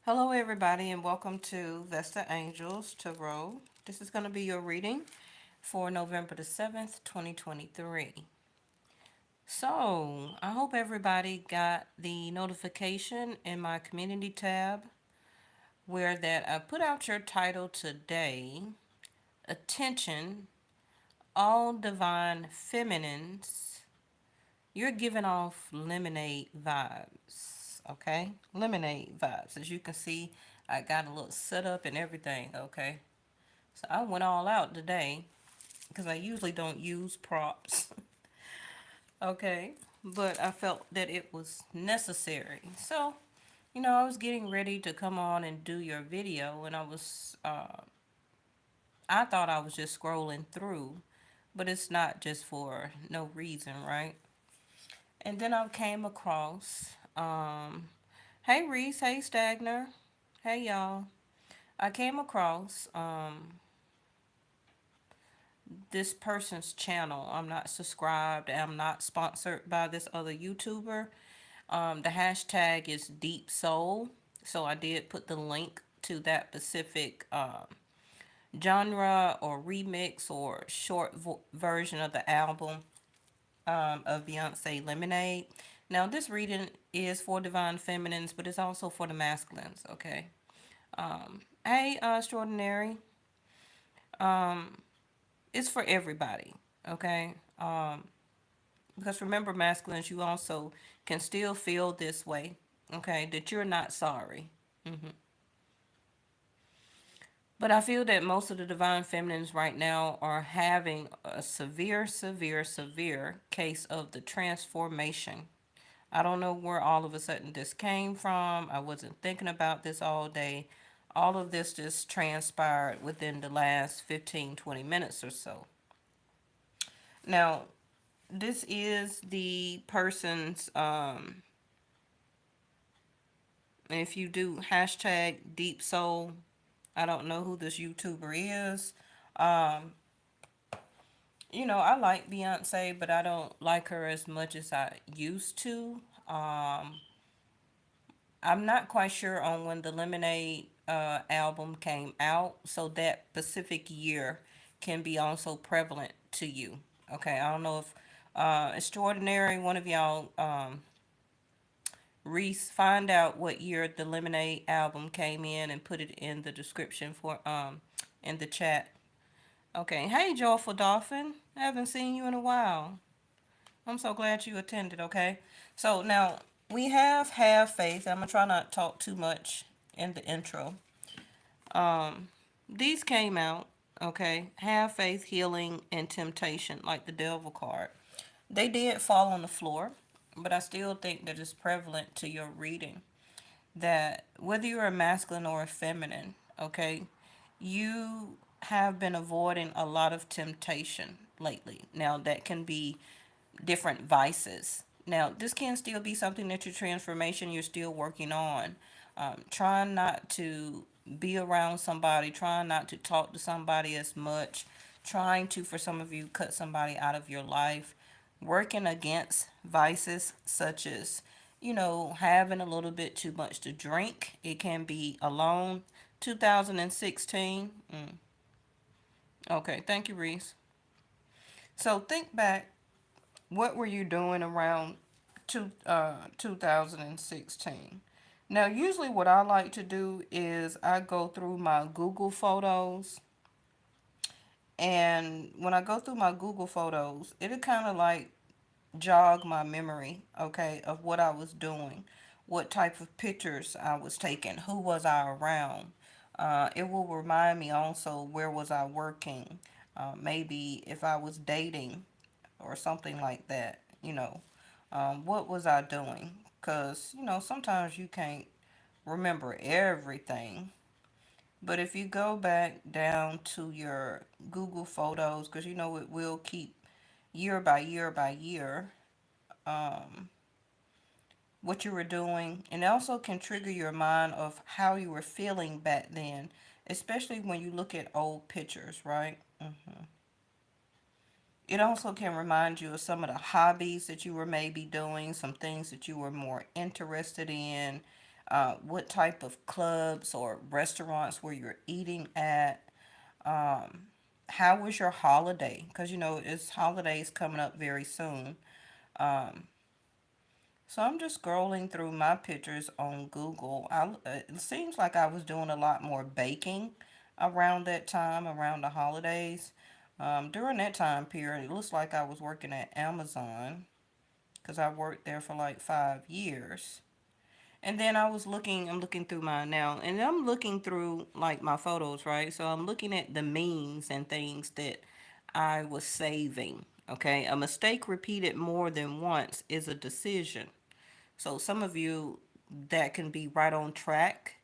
Hello, everybody, and welcome to Vesta Angels Tarot. This is going to be your reading for November the 7th, 2023. So, I hope everybody got the notification in my community tab where that I put out your title today, Attention, All Divine Feminines. You're giving off lemonade vibes, okay? Lemonade vibes. As you can see, I got a little setup and everything, okay? So I went all out today because I usually don't use props, okay? But I felt that it was necessary. So, I was getting ready to come on and do your video, and I thought I was just scrolling through, but it's not just for no reason, right? And then I came across, hey Reese, hey Stagner, hey y'all. I came across this person's channel. I'm not subscribed. I'm not sponsored by this other YouTuber. The hashtag is Deep Soul. So I did put the link to that specific genre or remix or short version of the album of Beyonce Lemonade. Now, this reading is for divine feminines, but it's also for the masculines, okay? Hey, extraordinary. It's for everybody, okay? Because remember, masculines, you also can still feel this way, okay? That you're not sorry. But I feel that most of the divine feminines right now are having a severe, severe, severe case of the transformation. I don't know where all of a sudden this came from. I wasn't thinking about this all day. All of this just transpired within the last 15, 20 minutes or so. Now, this is the person's, if you do hashtag Deep Soul, I don't know who this YouTuber is. Um, I like Beyonce, but I don't like her as much as I used to. I'm not quite sure on when the Lemonade album came out, so that specific year can be also prevalent to you. Okay, I don't know if Extraordinary, one of y'all, Reese, find out what year the Lemonade album came in and put it in the description for in the chat. Okay, hey Joyful Dolphin, I haven't seen you in a while. I'm so glad you attended, okay? So now we have faith. I'm gonna try not to talk too much in the intro. These came out, okay? Have faith, healing, and temptation, like the devil card. They did fall on the floor, but I still think that it's prevalent to your reading that whether you're a masculine or a feminine, okay, you have been avoiding a lot of temptation lately. Now, that can be different vices. Now, this can still be something that your transformation you're still working on. Trying not to be around somebody, trying not to talk to somebody as much, trying to, for some of you, cut somebody out of your life, working against vices such as, having a little bit too much to drink. It can be alone. 2016. Okay, thank you, Reese. So think back, what were you doing around 2016? Now, usually what I like to do is I go through my Google Photos, and when I go through my Google Photos, it'll kind of like jog my memory, okay, of what I was doing, what type of pictures I was taking, who was I around. It will remind me also where was I working, maybe if I was dating or something like that, what was I doing? Because, sometimes you can't remember everything. But if you go back down to your Google Photos, because it will keep year by year by year what you were doing, and also can trigger your mind of how you were feeling back then, especially when you look at old pictures, right? It also can remind you of some of the hobbies that you were maybe doing, some things that you were more interested in. what type of clubs or restaurants were you eating at. How was your holiday? Because it's holidays coming up very soon. So I'm just scrolling through my pictures on Google. It seems like I was doing a lot more baking around that time, around the holidays. During that time period, it looks like I was working at Amazon because I worked there for like 5 years. And then I'm looking through mine now, and I'm looking through like my photos, right? So I'm looking at the memes and things that I was saving. Okay, a mistake repeated more than once is a decision. So some of you that can be right on track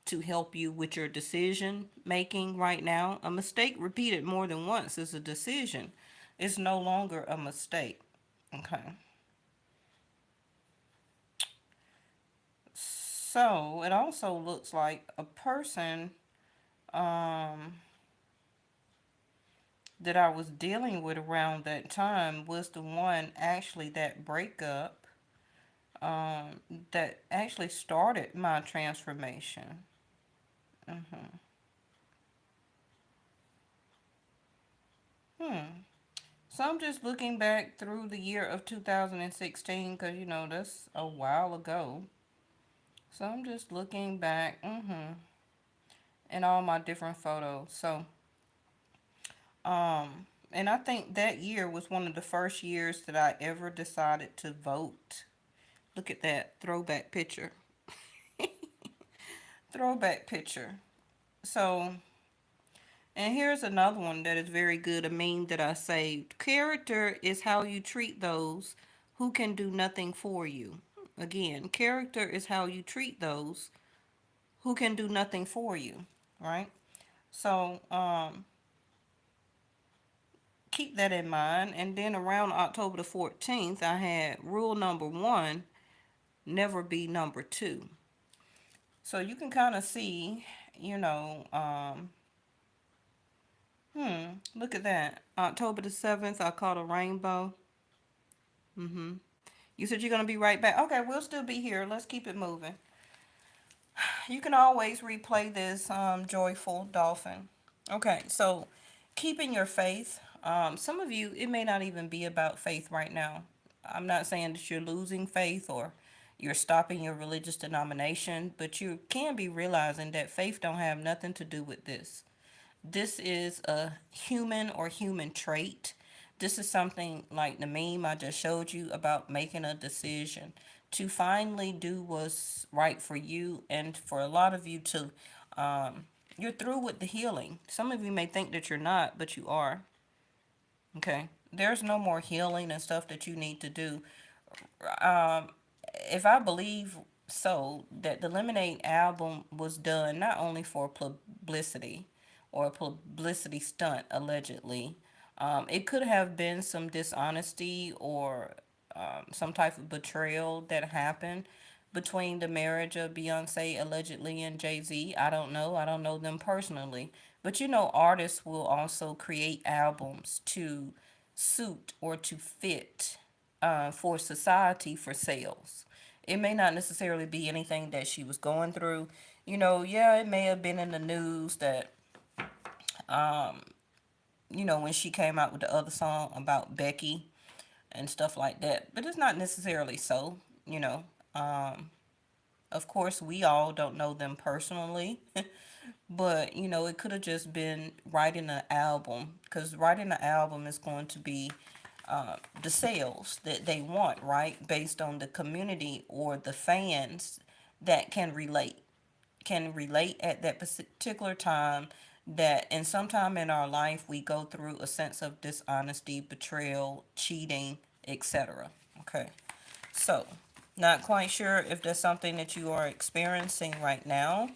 to help you with your decision making right now. A mistake repeated more than once is a decision. It's no longer a mistake. Okay. So it also looks like a person um, that I was dealing with around that time was the one actually that breakup that actually started my transformation. Hmm. So I'm just looking back through the year of 2016 because that's a while ago. So I'm just looking back in all my different photos. So and I think that year was one of the first years that I ever decided to vote. Look at that throwback picture. Throwback picture. So, and here's another one that is very good, a meme that I saved. Character is how you treat those who can do nothing for you. Again, character is how you treat those who can do nothing for you, right? So, keep that in mind. And then around October the 14th, I had rule number one, never be number two. So you can kind of see, you know, look at that. October the 7th, I caught a rainbow. You said you're going to be right back. Okay, we'll still be here. Let's keep it moving. You can always replay this joyful dolphin. Okay, so keeping your faith. Some of you, it may not even be about faith right now. I'm not saying that you're losing faith or you're stopping your religious denomination, but you can be realizing that faith don't have nothing to do with this. This is a human or human trait. This is something like the meme I just showed you about making a decision to finally do what's right for you, and for a lot of you to, you're through with the healing. Some of you may think that you're not, but you are. Okay. There's no more healing and stuff that you need to do. Um, if I believe so, that the Lemonade album was done not only for publicity or a publicity stunt, allegedly, it could have been some dishonesty or some type of betrayal that happened between the marriage of Beyonce allegedly and Jay-Z. I don't know. I don't know them personally. But artists will also create albums to suit or to fit for society for sales. It may not necessarily be anything that she was going through. Yeah, it may have been in the news that, when she came out with the other song about Becky and stuff like that. But it's not necessarily so, you know. Um, of course, we all don't know them personally, but it could have just been writing an album, because writing an album is going to be the sales that they want, right? Based on the community or the fans that can relate at that particular time, that in some time in our life we go through a sense of dishonesty, betrayal, cheating, etc. Okay. So, not quite sure if that's something that you are experiencing right now,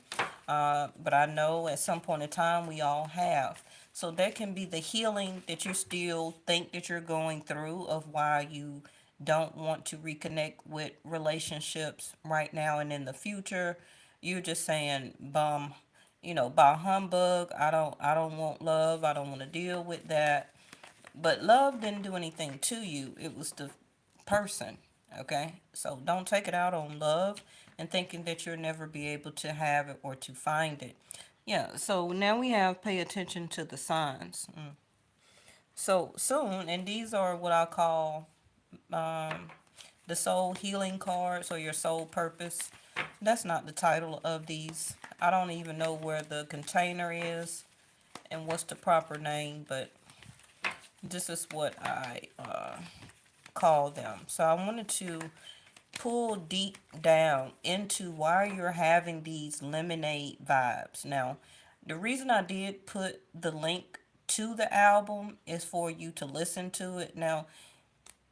but I know at some point in time we all have. So that can be the healing that you still think that you're going through, of why you don't want to reconnect with relationships right now and in the future. You're just saying, by humbug, I don't want love. I don't want to deal with that. But love didn't do anything to you. It was the person. Okay? So don't take it out on love. and thinking that you'll never be able to have it or to find it. Yeah, so now we have pay attention to the signs. So soon, and these are what I call um, the soul healing cards or your soul purpose. That's not the title of these. I don't even know where the container is and what's the proper name, but this is what I call them. So I wanted to pull deep down into why you're having these lemonade vibes. Now, the reason I did put the link to the album is for you to listen to it. Now,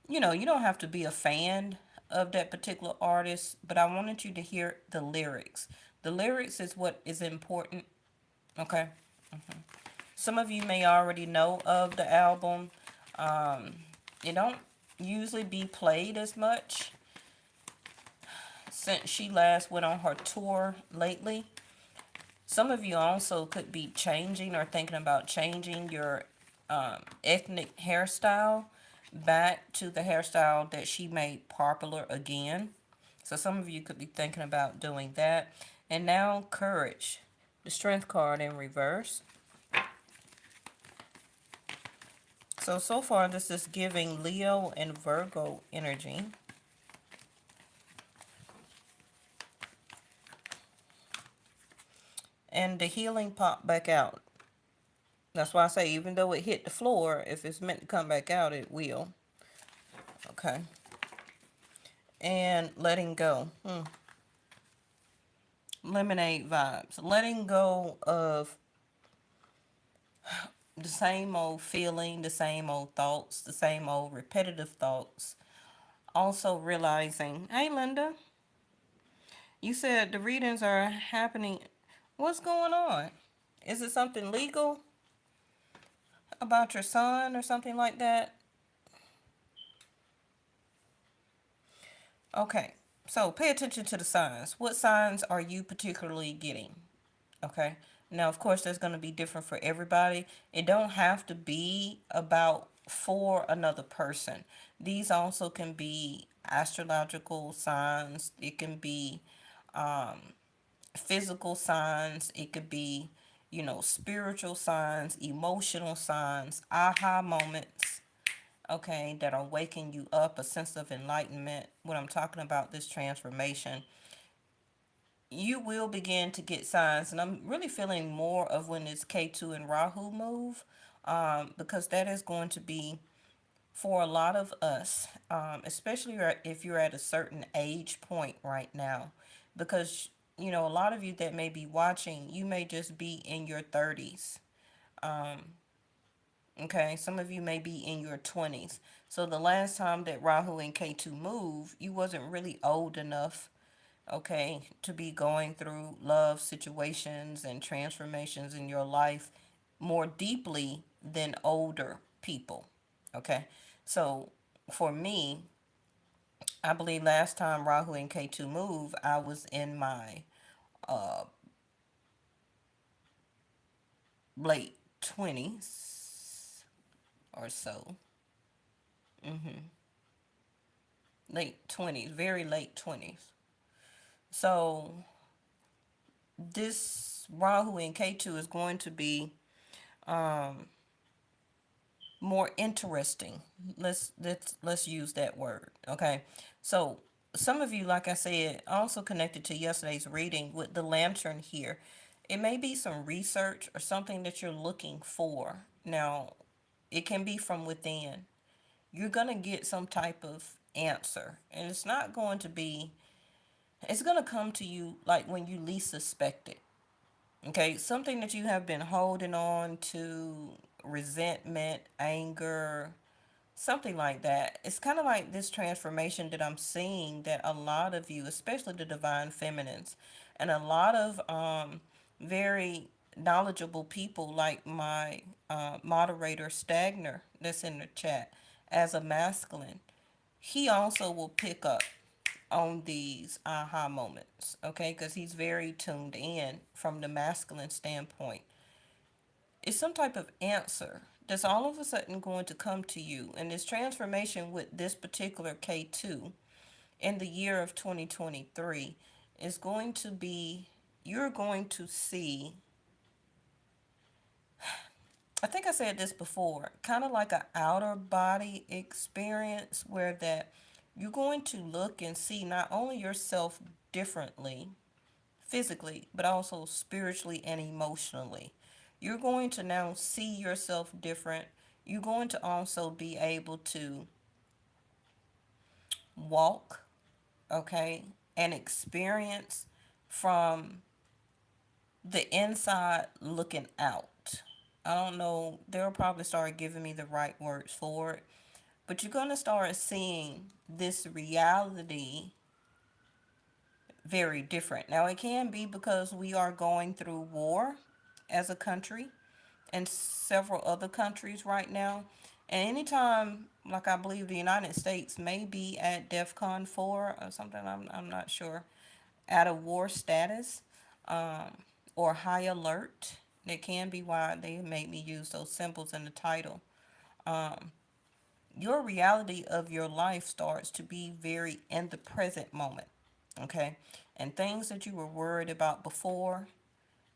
you don't have to be a fan of that particular artist, but I wanted you to hear the lyrics. The lyrics is what is important, okay? Some of you may already know of the album. It don't usually be played as much since she last went on her tour lately. Some of you also could be changing or thinking about changing your ethnic hairstyle back to the hairstyle that she made popular again. So some of you could be thinking about doing that. And now, courage, the strength card in reverse. So far, this is giving Leo and Virgo energy. And the healing popped back out. That's why I say, even though it hit the floor, if it's meant to come back out, it will. Okay. And letting go. Lemonade vibes. Letting go of the same old feeling, the same old thoughts, the same old repetitive thoughts. Also realizing, hey Linda, you said the readings are happening. What's going on? Is it something legal about your son or something like that? Okay, so pay attention to the signs. What signs are you particularly getting? Okay. Now, of course, that's going to be different for everybody. It don't have to be about for another person. These also can be astrological signs. It can be physical signs. It could be, spiritual signs, emotional signs, aha moments. Okay, that are waking you up, a sense of enlightenment. When I'm talking about this transformation, you will begin to get signs, and I'm really feeling more of when this K2 and Rahu move, because that is going to be for a lot of us, especially if you're at a certain age point right now, because a lot of you that may be watching, you may just be in your 30s. Okay, some of you may be in your 20s. So the last time that Rahu and K2 moved, you wasn't really old enough, okay, to be going through love situations and transformations in your life more deeply than older people. Okay, so for me, I believe last time Rahu and K2 moved, I was in my late 20s or so. Late 20s, very late 20s. So this Rahu and K2 is going to be more interesting. Let's use that word. Okay. So some of you, like I said, also connected to yesterday's reading with the lantern here. It may be some research or something that you're looking for. Now, it can be from within. You're going to get some type of answer. And it's going to come to you like when you least suspect it. Okay, something that you have been holding on to, resentment, anger, something like that. It's kind of like this transformation that I'm seeing that a lot of you, especially the divine feminines, and a lot of very knowledgeable people like my moderator Stagner that's in the chat as a masculine, he also will pick up on these aha moments, okay? Because he's very tuned in from the masculine standpoint. It's some type of answer that's all of a sudden going to come to you. And this transformation with this particular K2 in the year of 2023, is going to be, you're going to see, I think I said this before, kind of like an outer body experience where that you're going to look and see not only yourself differently physically, but also spiritually and emotionally. You're going to now see yourself different. You're going to also be able to walk, okay, and experience from the inside looking out. I don't know, they'll probably start giving me the right words for it, but you're going to start seeing this reality very different. Now, it can be because we are going through war as a country and several other countries right now. And anytime, like I believe the United States may be at DEFCON 4 or something, I'm not sure, at a war status um, or high alert. That can be why they made me use those symbols in the title. Um, your reality of your life starts to be very in the present moment, okay? And things that you were worried about before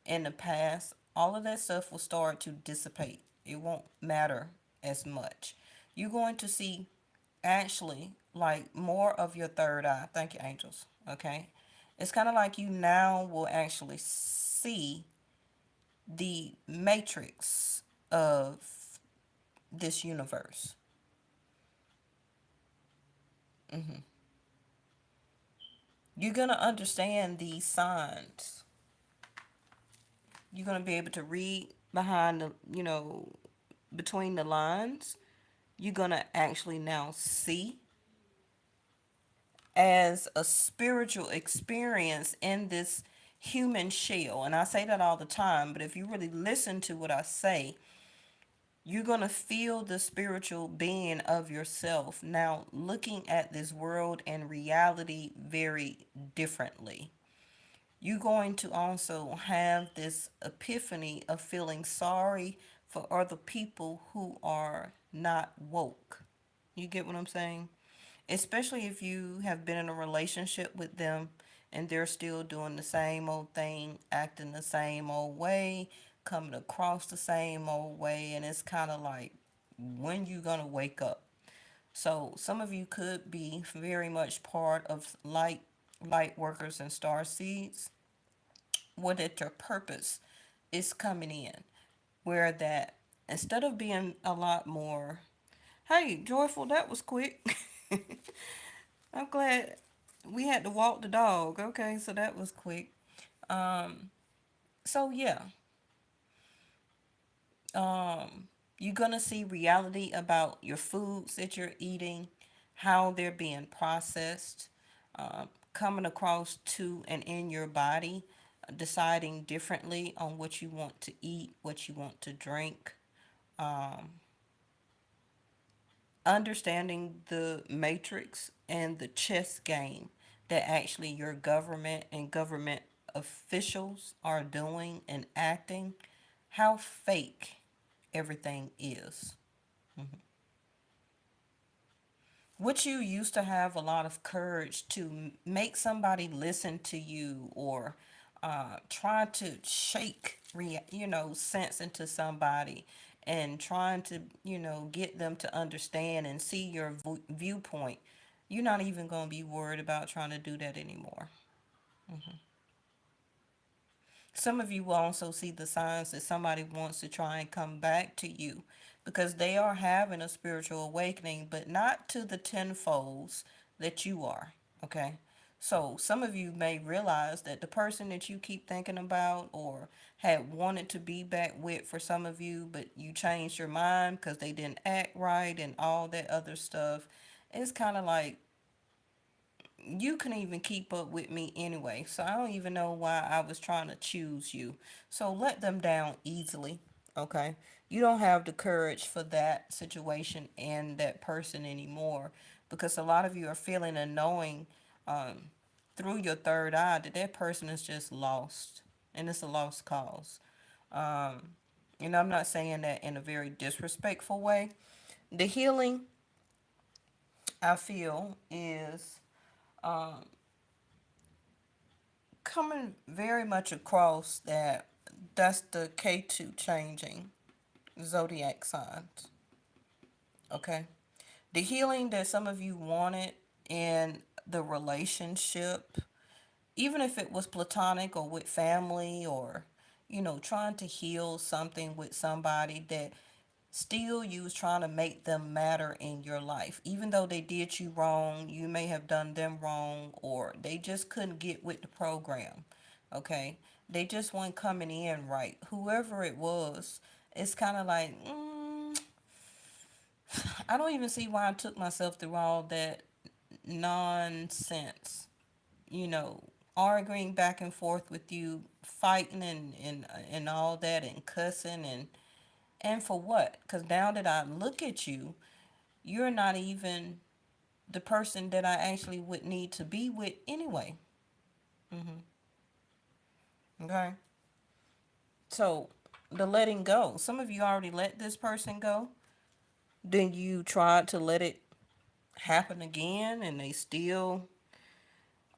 in the past, all of that stuff will start to dissipate. It won't matter as much. You're going to see actually like more of your third eye. Thank you, angels. Okay. It's kind of like you now will actually see the matrix of this universe. hmm You're going to understand these signs. You're going to be able to read behind the, between the lines. You're going to actually now see as a spiritual experience in this human shell. And I say that all the time, but if you really listen to what I say, you're going to feel the spiritual being of yourself now looking at this world and reality very differently. You're going to also have this epiphany of feeling sorry for other people who are not woke. You get what I'm saying? Especially if you have been in a relationship with them and they're still doing the same old thing, acting the same old way, coming across the same old way, and it's kind of like, when you gonna wake up? So some of you could be very much part of light workers and star seeds, where that your purpose is coming in, where that instead of being a lot more, hey, joyful, that was quick. I'm glad we had to walk the dog. Okay, so that was quick. Um, so yeah, you're gonna see reality about your foods that you're eating, how they're being processed, coming across to and in your body, deciding differently on what you want to eat, what you want to drink, understanding the matrix and the chess game that actually your government and government officials are doing and acting, how fake everything is. Would you used to have a lot of courage to make somebody listen to you, or try to shake, sense into somebody and trying to, get them to understand and see your viewpoint? You're not even going to be worried about trying to do that anymore. Some of you will also see the signs that somebody wants to try and come back to you because they are having a spiritual awakening, but not to the tenfolds that you are. Okay. So some of you may realize that the person that you keep thinking about or had wanted to be back with for some of you, but you changed your mind because they didn't act right and all that other stuff. It's kind of like you couldn't even keep up with me anyway. So I don't even know why I was trying to choose you. So let them down easily. Okay. You don't have the courage for that situation and that person anymore because a lot of you are feeling and knowing um, through your third eye that that person is just lost and it's a lost cause. Um, and I'm not saying that in a very disrespectful way. The healing I feel is coming very much across that that's the K2 changing zodiac signs. Okay. The healing that some of you wanted in the relationship, even if it was platonic or with family, or trying to heal something with somebody, that still you was trying to make them matter in your life, even though they did you wrong, you may have done them wrong, or they just couldn't get with the program. Okay, they just weren't coming in right, whoever it was. It's kind of like, I don't even see why I took myself through all that nonsense, you know, arguing back and forth with you, fighting and all that, and cussing, and for what? Because now that I look at you, you're not even the person that I actually would need to be with anyway. Okay? So, the letting go. Some of you already let this person go. Then you tried to let it happen again, and they still.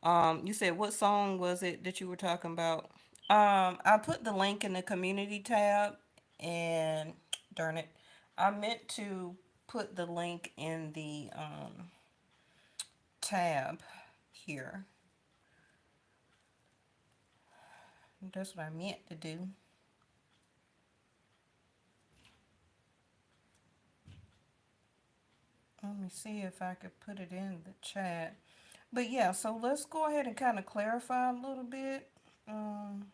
You said, what song was it that you were talking about? I put the link in the community tab, and darn it, I meant to put the link in the tab here. That's what I meant to do. Let me see if I could put it in the chat. But yeah, so let's go ahead and kind of clarify a little bit. Um,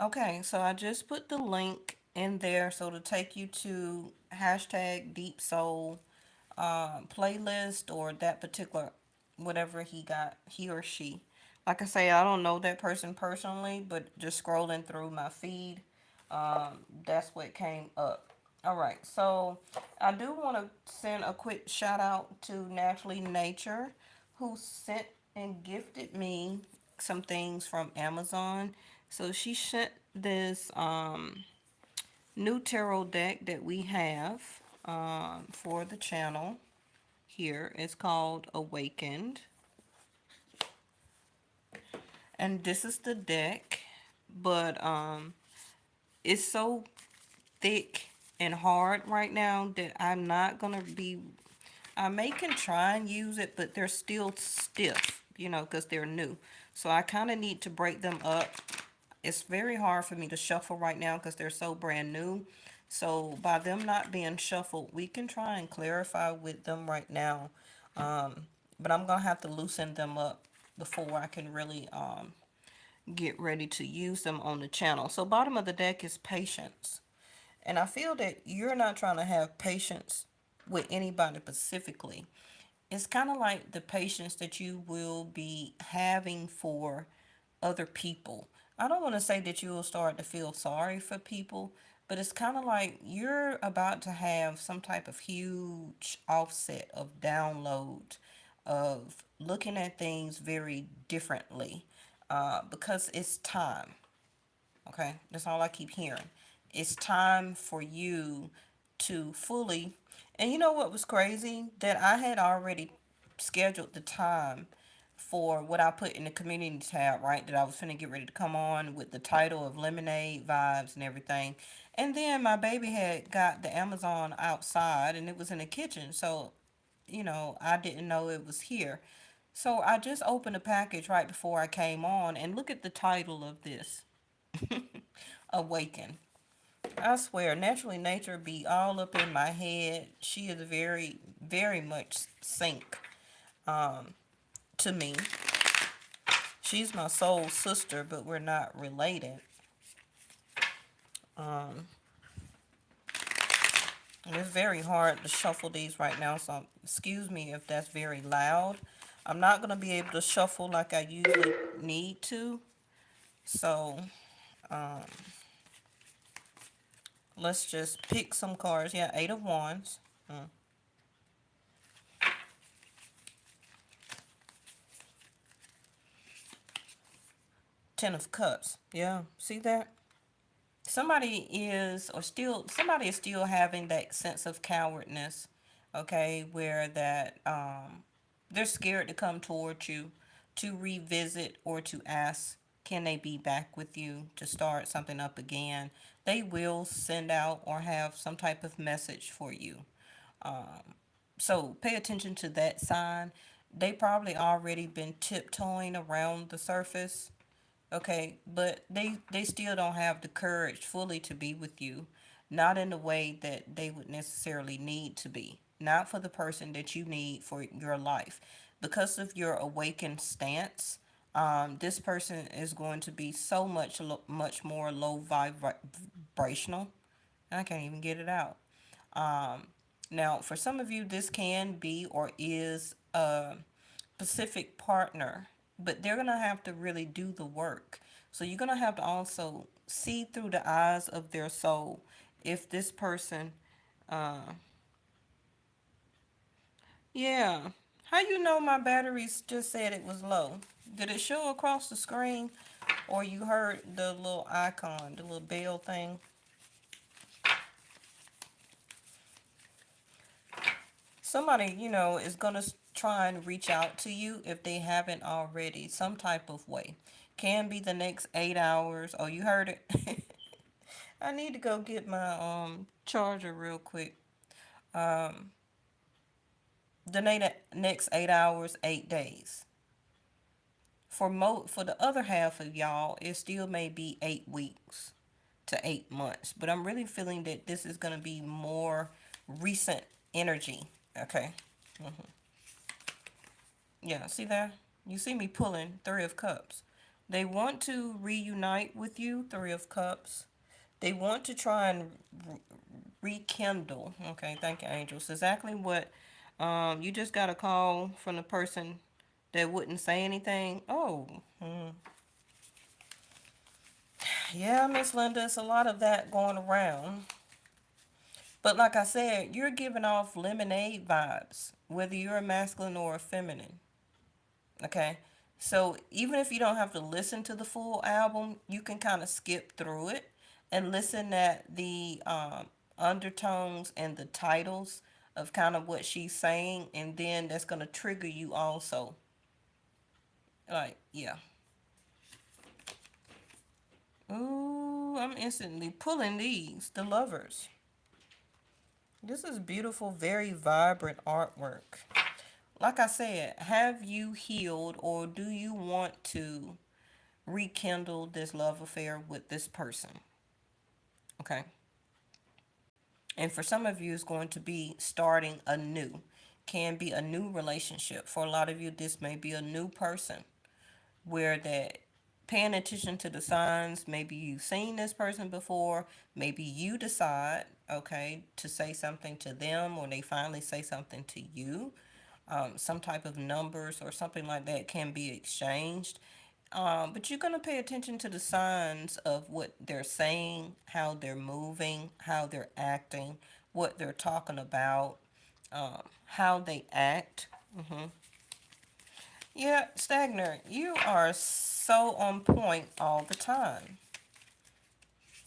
okay, so I just put the link in there so to take you to hashtag Deep Soul playlist, or that particular whatever he or she. Like I say, I don't know that person personally, but just scrolling through my feed, that's what came up. All right, so I do want to send a quick shout out to Naturally Nature, who sent and gifted me some things from Amazon. So she sent this new tarot deck that we have for the channel here. It's called Awakened. And this is the deck, but it's so thick and hard right now that I'm not gonna be. I may can try and use it, but they're still stiff, because they're new. So I kind of need to break them up. It's very hard for me to shuffle right now because they're so brand new. So by them not being shuffled, we can try and clarify with them right now. But I'm gonna have to loosen them up before I can really get ready to use them on the channel. So bottom of the deck is patience. And I feel that you're not trying to have patience with anybody specifically. It's kind of like the patience that you will be having for other people. I don't want to say that you will start to feel sorry for people, but it's kind of like you're about to have some type of huge offset of download, of looking at things very differently, because it's time. Okay, that's all I keep hearing. It's time for you to fully. And you know what was crazy? That I had already scheduled the time for what I put in the community tab, right? That I was finna get ready to come on with the title of Lemonade Vibes and everything. And then my baby had got the Amazon outside and it was in the kitchen. So, I didn't know it was here. So I just opened the package right before I came on, and look at the title of this. Awaken. I swear, naturally nature be all up in my head. She is very, very much sync to me. She's my soul sister, but we're not related. Um, and it's very hard to shuffle these right now, so excuse me if that's very loud. I'm not going to be able to shuffle like I usually need to. So, um, let's just pick some cards. Yeah, Eight of Wands. Ten of Cups. Yeah, see that? Somebody is still having that sense of cowardness, okay, where that they're scared to come towards you to revisit or to ask, can they be back with you to start something up again? They will send out or have some type of message for you. So pay attention to that sign. They probably already been tiptoeing around the surface, okay, but they still don't have the courage fully to be with you, not in the way that they would necessarily need to be, not for the person that you need for your life. Because of your awakened stance, this person is going to be so much more low vibrational. I can't even get it out. Now, for some of you, this can be or is a specific partner, but they're going to have to really do the work. So you're going to have to also see through the eyes of their soul if this person, yeah. How you know my batteries just said it was low? Did it show across the screen or you heard the little icon, the little bell thing? Somebody, is going to try and reach out to you if they haven't already, some type of way. Can be the next 8 hours. Oh, you heard it? I need to go get my charger real quick. The next 8 hours, 8 days. For the other half of y'all, it still may be 8 weeks to 8 months. But I'm really feeling that this is gonna be more recent energy. Okay. Yeah, see there? You see me pulling Three of Cups. They want to reunite with you, Three of Cups. They want to try and rekindle. Okay, thank you, angels. Exactly what you just got a call from the person that wouldn't say anything. Oh, yeah, Miss Linda, it's a lot of that going around. But like I said, you're giving off lemonade vibes, whether you're a masculine or a feminine. Okay. So even if you don't have to listen to the full album, you can kind of skip through it and listen at the undertones and the titles of kind of what she's saying, and then that's going to trigger you also. Like, yeah. Ooh, I'm instantly pulling these, the lovers. This is beautiful, very vibrant artwork. Like I said, have you healed or do you want to rekindle this love affair with this person? Okay. And for some of you, it's going to be starting anew. Can be a new relationship. For a lot of you, this may be a new person where that paying attention to the signs, maybe you've seen this person before, maybe you decide, okay, to say something to them or they finally say something to you. Some type of numbers or something like that can be exchanged. But you're going to pay attention to the signs of what they're saying, how they're moving, how they're acting, what they're talking about, how they act. Yeah, Stagner, you are so on point all the time.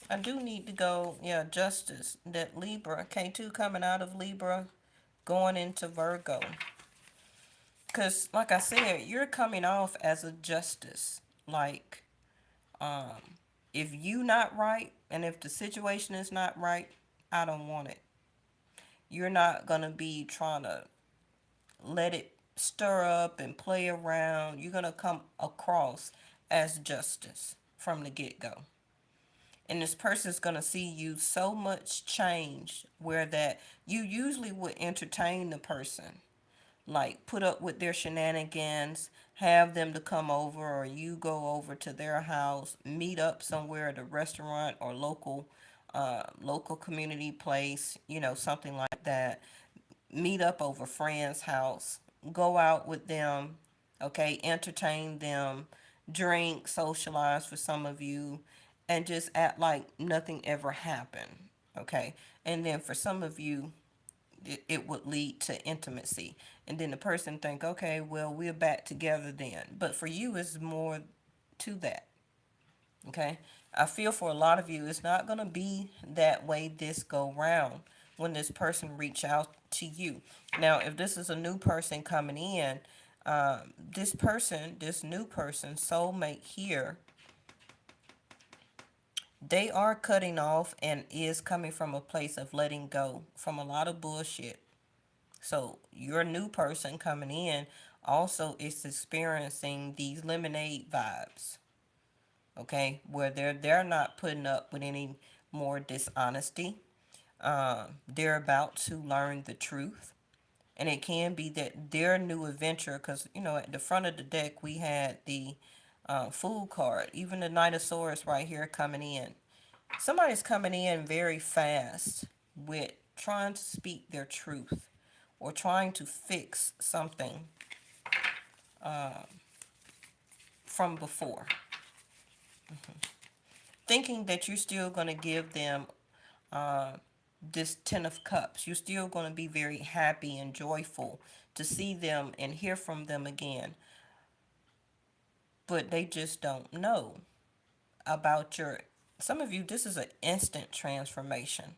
I do need to go, yeah, Justice, that Libra, K2 coming out of Libra, going into Virgo. Because, like I said, you're coming off as a justice. Like, if you not right and if the situation is not right, I don't want it. You're not going to be trying to let it stir up and play around. You're going to come across as justice from the get-go. And this person's going to see you so much change where that you usually would entertain the person, like put up with their shenanigans, have them to come over, or you go over to their house, meet up somewhere at a restaurant or local community place, something like that. Meet up over friend's house, go out with them, okay, entertain them, drink, socialize for some of you, and just act like nothing ever happened, okay? And then for some of you, it would lead to intimacy, and then the person think, okay, well, we're back together then. But for you, it's more to that. Okay, I feel for a lot of you it's not going to be that way this go round. when this person reach out to you. Now, if this is a new person coming in, this new person, soulmate here, they are cutting off and is coming from a place of letting go from a lot of bullshit. So your new person coming in also is experiencing these lemonade vibes, okay, where they're not putting up with any more dishonesty. They're about to learn the truth, and it can be that their new adventure, because at the front of the deck we had the food card, even the Knightosaurus right here coming in. Somebody's coming in very fast with trying to speak their truth or trying to fix something from before, thinking that you're still going to give them uh, this 10 of cups. You're still going to be very happy and joyful to see them and hear from them again, but they just don't know about your, some of you, this is an instant transformation.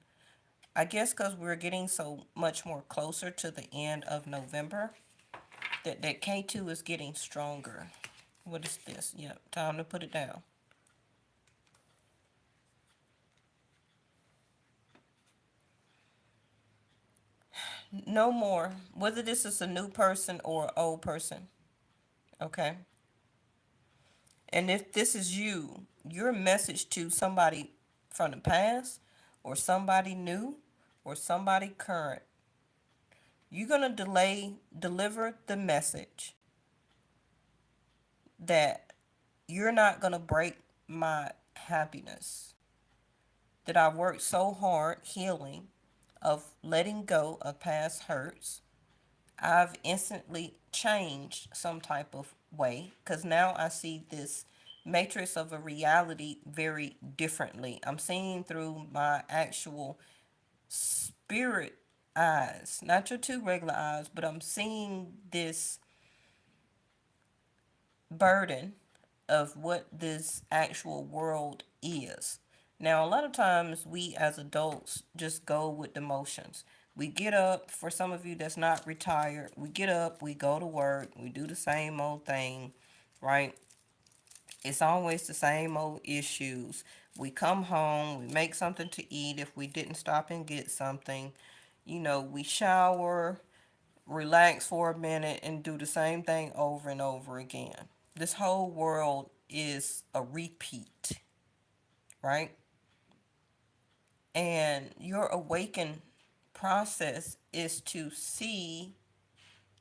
I guess because we're getting so much more closer to the end of November, that K2 is getting stronger. What is this? Yep, time to put it down. No more. Whether this is a new person or an old person. Okay. And if this is you, your message to somebody from the past or somebody new or somebody current, you're going to deliver the message that you're not going to break my happiness, that I worked so hard healing, of letting go of past hurts. I've instantly changed some type of way because now I see this matrix of a reality very differently. I'm seeing through my actual spirit eyes, not your two regular eyes, but I'm seeing this burden of what this actual world is. Now, a lot of times we as adults just go with the motions. We get up, for some of you that's not retired, we get up, we go to work, we do the same old thing, right? It's always the same old issues. We come home, we make something to eat if we didn't stop and get something. We shower, relax for a minute, and do the same thing over and over again. This whole world is a repeat, right? And your awakened process is to see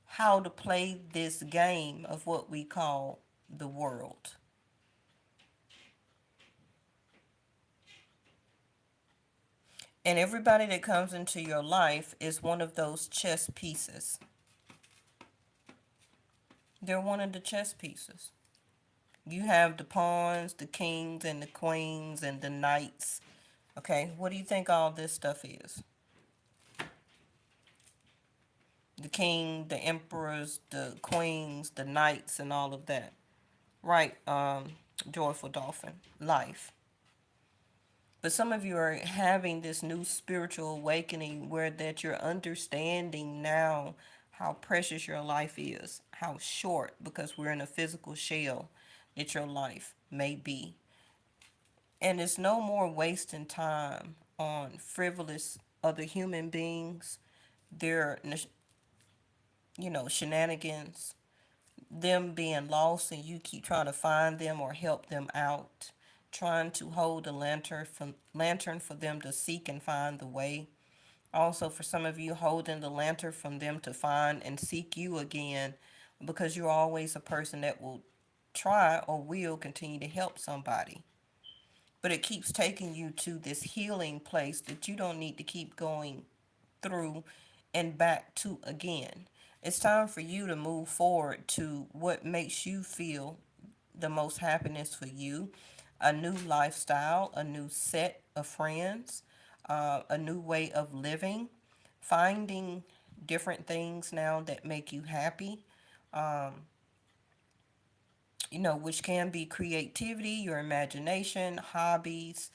how to play this game of what we call the world. And everybody that comes into your life is one of those chess pieces. They're one of the chess pieces. You have the pawns, the kings, and the queens, and the knights. Okay, what do you think all this stuff is? The king, the emperors, the queens, the knights, and all of that. Right, Joyful Dolphin, life. But some of you are having this new spiritual awakening where that you're understanding now how precious your life is, how short, because we're in a physical shell, that your life may be. And it's no more wasting time on frivolous other human beings, their, shenanigans, them being lost and you keep trying to find them or help them out, trying to hold a lantern for them to seek and find the way. Also, for some of you, holding the lantern from them to find and seek you again, because you're always a person that will try or will continue to help somebody. But it keeps taking you to this healing place that you don't need to keep going through and back to again. It's time for you to move forward to what makes you feel the most happiness for you, a new lifestyle, a new set of friends, a new way of living, finding different things now that make you happy, which can be creativity, your imagination, hobbies,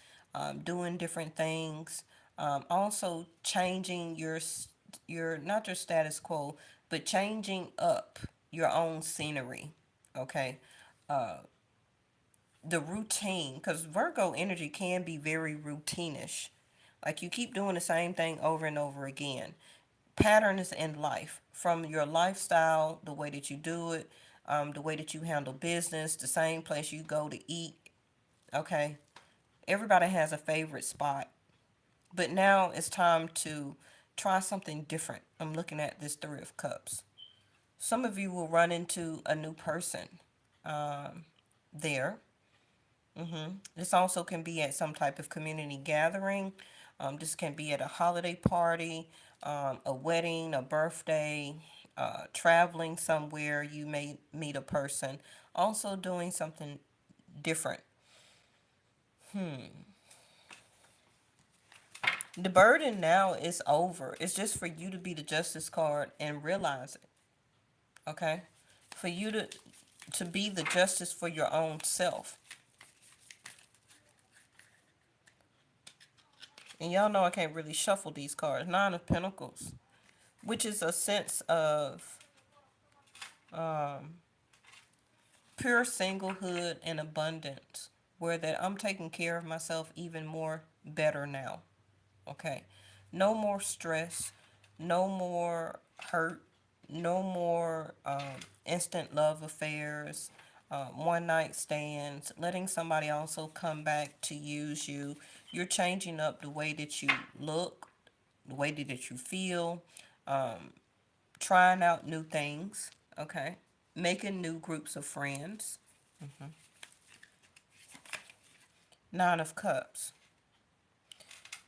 doing different things, Also changing your not your status quo, but changing up your own scenery. Okay, the routine, because Virgo energy can be very routinish. Like you keep doing the same thing over and over again. Patterns in life, from your lifestyle, the way that you do it, the way that you handle business, the same place you go to eat. Okay, everybody has a favorite spot, but now it's time to try something different. I'm looking at this Three of Cups. Some of you will run into a new person there. This also can be at some type of community gathering. This can be at a holiday party, a wedding, a birthday, traveling somewhere. You may meet a person. Also doing something different. The burden now is over. It's just for you to be the justice card and realize it. Okay? For you to be the justice for your own self. And y'all know I can't really shuffle these cards. Nine of Pentacles, which is a sense of pure singlehood and abundance, where that I'm taking care of myself even more better now. Okay, no more stress, no more hurt, no more instant love affairs, one night stands, letting somebody also come back to use you. You're changing up the way that you look, the way that you feel, trying out new things. Okay, making new groups of friends. Nine of Cups.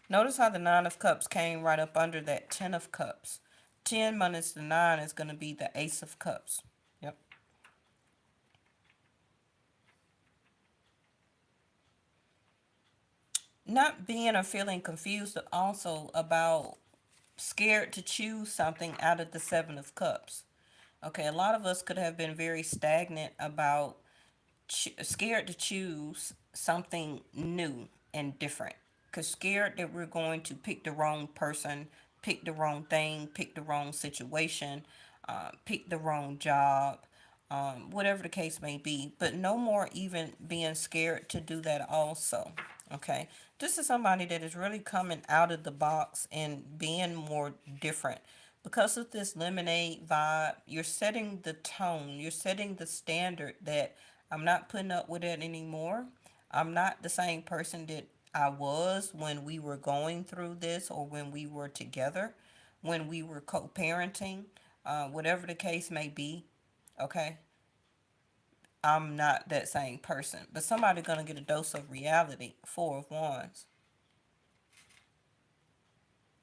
Notice how the Nine of Cups came right up under that Ten of Cups. 10 minus the 9 is going to be the Ace of Cups. Yep. Not being or feeling confused also about scared to choose something out of the Seven of Cups. Okay, a lot of us could have been very stagnant about scared to choose something new and different, because scared that we're going to pick the wrong person, pick the wrong thing, pick the wrong situation, pick the wrong job, whatever the case may be. But no more even being scared to do that also. Okay, this is somebody that is really coming out of the box and being more different. Because of this lemonade vibe, you're setting the tone, you're setting the standard that I'm not putting up with it anymore. I'm not the same person that I was when we were going through this, or when we were together, when we were co parenting, whatever the case may be. Okay, I'm not that same person. But somebody gonna get a dose of reality. Four of Wands.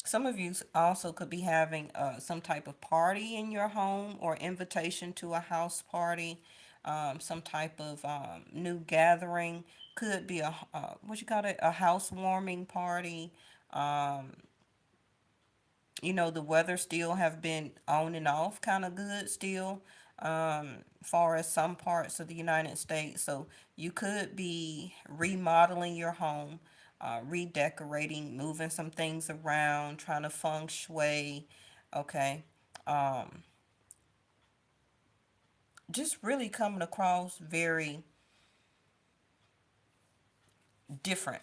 Some of you also could be having some type of party in your home, or invitation to a house party, some type of new gathering. Could be a what you call it, a housewarming party. Um, the weather still have been on and off kind of good still, far as some parts of the United States. So you could be remodeling your home, redecorating, moving some things around, trying to feng shui. Okay, just really coming across very different.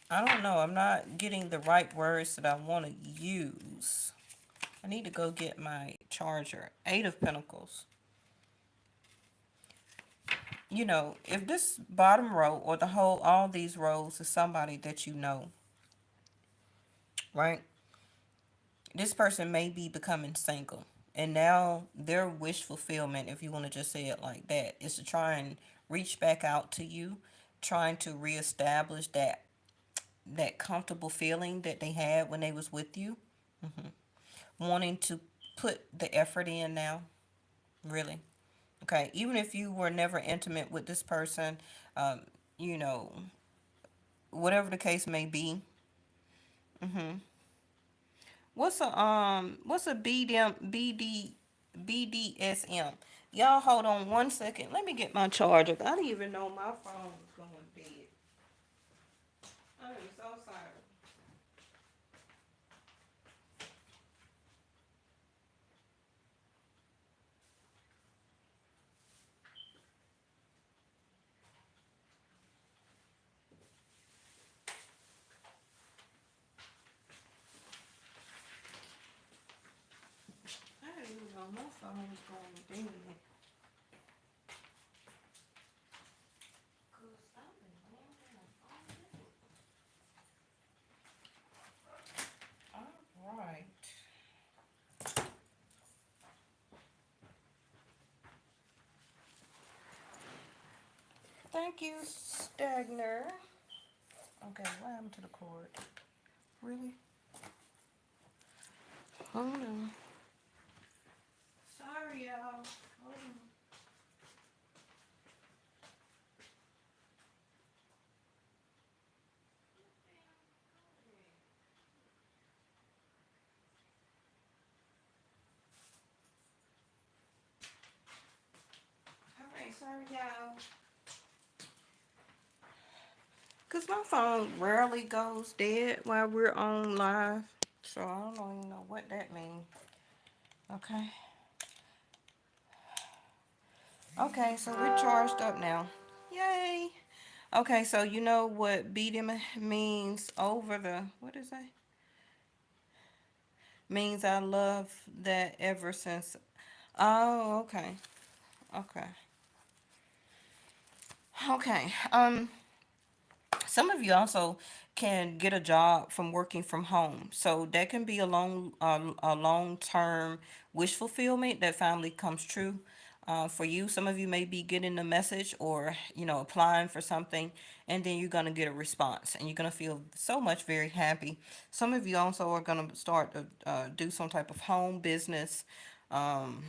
I don't know, I'm not getting the right words that I want to use. I need to go get my charger. Eight of Pentacles. If this bottom row, or the whole, all these rows, is somebody that you know, right? This person may be becoming single. And now their wish fulfillment, if you want to just say it like that, is to try and reach back out to you, trying to reestablish that comfortable feeling that they had when they was with you, wanting to put the effort in now, really. Okay, even if you were never intimate with this person, um, you know, whatever the case may be. What's a BDSM? Y'all hold on one second. Let me get my charger. I didn't even know my phone was going dead. I am so sorry. My phone's going dead. Cause I've been wondering all right. Thank you, Stagner. Okay, what happened to the cord? Really? Hold on. Sorry, y'all. Hold on. Alright, sorry, y'all. Cause my phone rarely goes dead while we're on live. So I don't even know what that means. Okay. Okay, so we're charged up now. Yay. Okay, so you know what beat him means over the, what is that? Means I love that ever since. Oh, okay. Okay. Okay. Some of you also can get a job from working from home, so that can be a long term wish fulfillment that finally comes true. For you, some of you may be getting a message or applying for something, and then you're gonna get a response, and you're gonna feel so much very happy. Some of you also are gonna start to do some type of home business, um,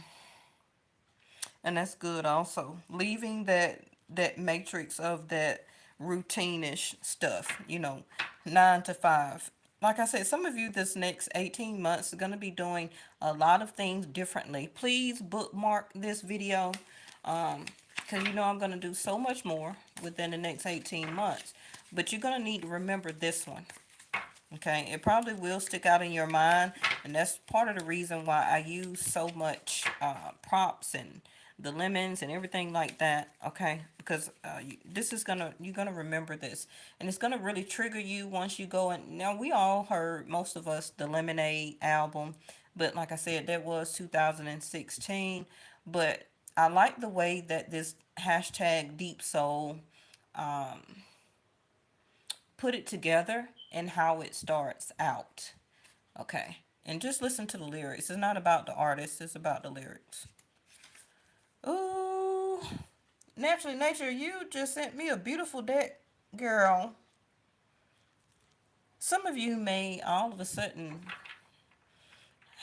and that's good also. Leaving that matrix of that routine-ish stuff, 9 to 5. Like I said, some of you this next 18 months are going to be doing a lot of things differently. Please bookmark this video, because I'm going to do so much more within the next 18 months. But you're going to need to remember this one. Okay, it probably will stick out in your mind, and that's part of the reason why I use so much props and the lemons and everything like that. Okay, because this is you're gonna remember this, and it's gonna really trigger you once you go. And now we all heard, most of us, the Lemonade album, but like I said, that was 2016. But I like the way that this hashtag Deep Soul put it together and how it starts out. Okay. And just listen to the lyrics. It's not about the artist, it's about the lyrics. Ooh. Naturally Nature, you just sent me a beautiful deck, girl. Some of you may all of a sudden,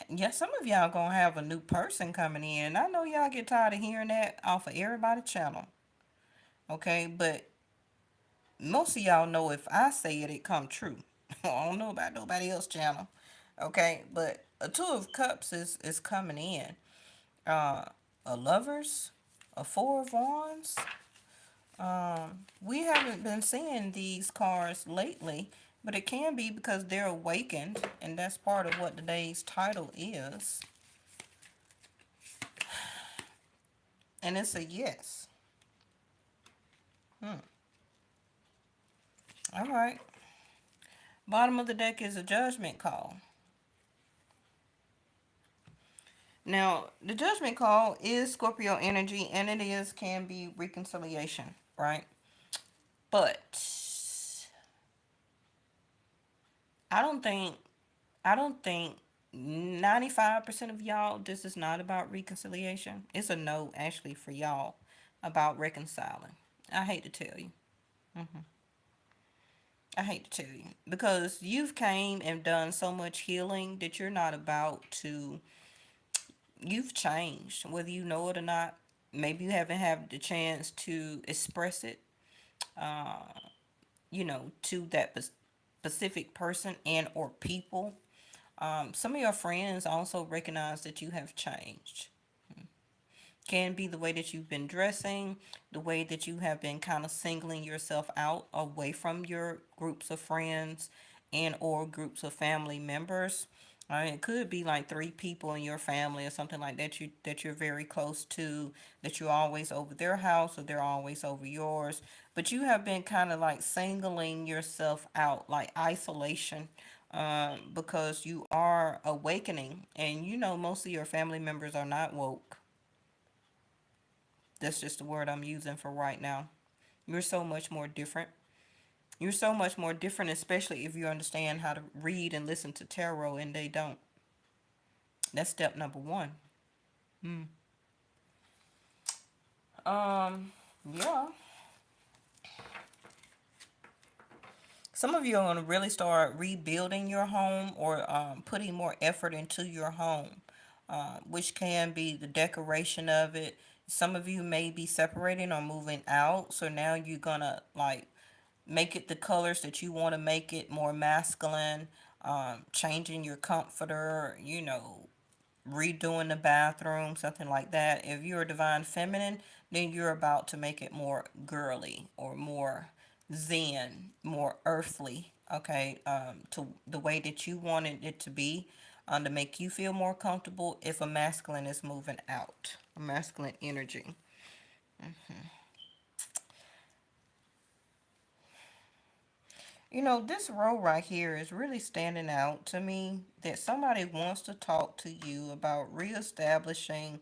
yeah, some of y'all gonna have a new person coming in. I know y'all get tired of hearing that off of everybody's channel. Okay, but most of y'all know if I say it, it come true. I don't know about nobody else channel. Okay, but a Two of Cups is coming in. Uh, a Lovers, a Four of Wands. We haven't been seeing these cards lately, but it can be because they're awakened, and that's part of what today's title is. And it's a yes. All right. Bottom of the deck is a judgment call. Now, the judgment call is Scorpio energy, and it can be reconciliation, right? But I don't think I don't think 95% of y'all, this is not about reconciliation. It's a no, actually, for y'all about reconciling. I hate to tell you. I hate to tell you. Because you've came and done so much healing that you're not about to, you've changed, whether you know it or not. Maybe you haven't had the chance to express it, to that specific person and or people. Some of your friends also recognize that you have changed. Can be the way that you've been dressing, the way that you have been kind of singling yourself out away from your groups of friends and or groups of family members. It could be like 3 people in your family or something like that you're very close to, that you're always over their house or they're always over yours. But you have been kind of like singling yourself out, like isolation, because you are awakening, and you know most of your family members are not woke. That's just the word I'm using for right now. You're so much more different. You're so much more different, especially if you understand how to read and listen to tarot, and they don't. That's step number one. Mm. Um, yeah. Some of you are going to really start rebuilding your home, or putting more effort into your home, which can be the decoration of it. Some of you may be separating or moving out, so now you're going to like make it the colors that you want to make it more masculine, changing your comforter, redoing the bathroom, something like that. If you're a divine feminine, then you're about to make it more girly or more zen, more earthly, okay, to the way that you wanted it to be, to make you feel more comfortable if a masculine is moving out, a masculine energy. This row right here is really standing out to me, that somebody wants to talk to you about reestablishing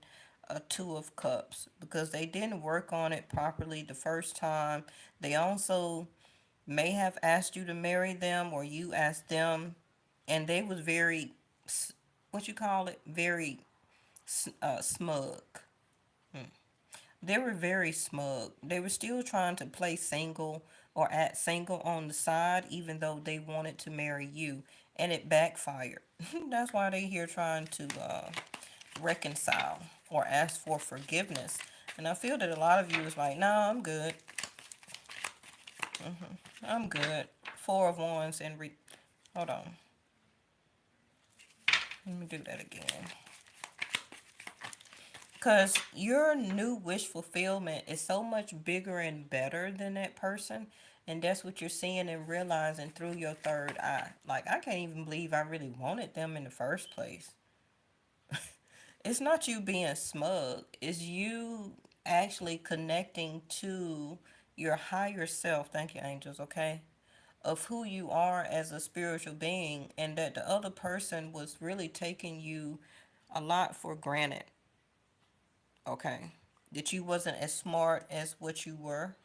a Two of Cups because they didn't work on it properly the first time. They also may have asked you to marry them, or you asked them, and they was very, what you call it, very smug. They were very smug. They were still trying to play single or act single on the side, even though they wanted to marry you, and it backfired. That's why they here trying to reconcile or ask for forgiveness. And I feel that a lot of you is like, nah, I'm good. I'm good. Four of Wands and hold on. Let me do that again. Because your new wish fulfillment is so much bigger and better than that person. And that's what you're seeing and realizing through your third eye. Like, I can't even believe I really wanted them in the first place. It's not you being smug, it's you actually connecting to your higher self. Thank you, angels, okay? Of who you are as a spiritual being, and that the other person was really taking you a lot for granted. Okay. That you wasn't as smart as what you were.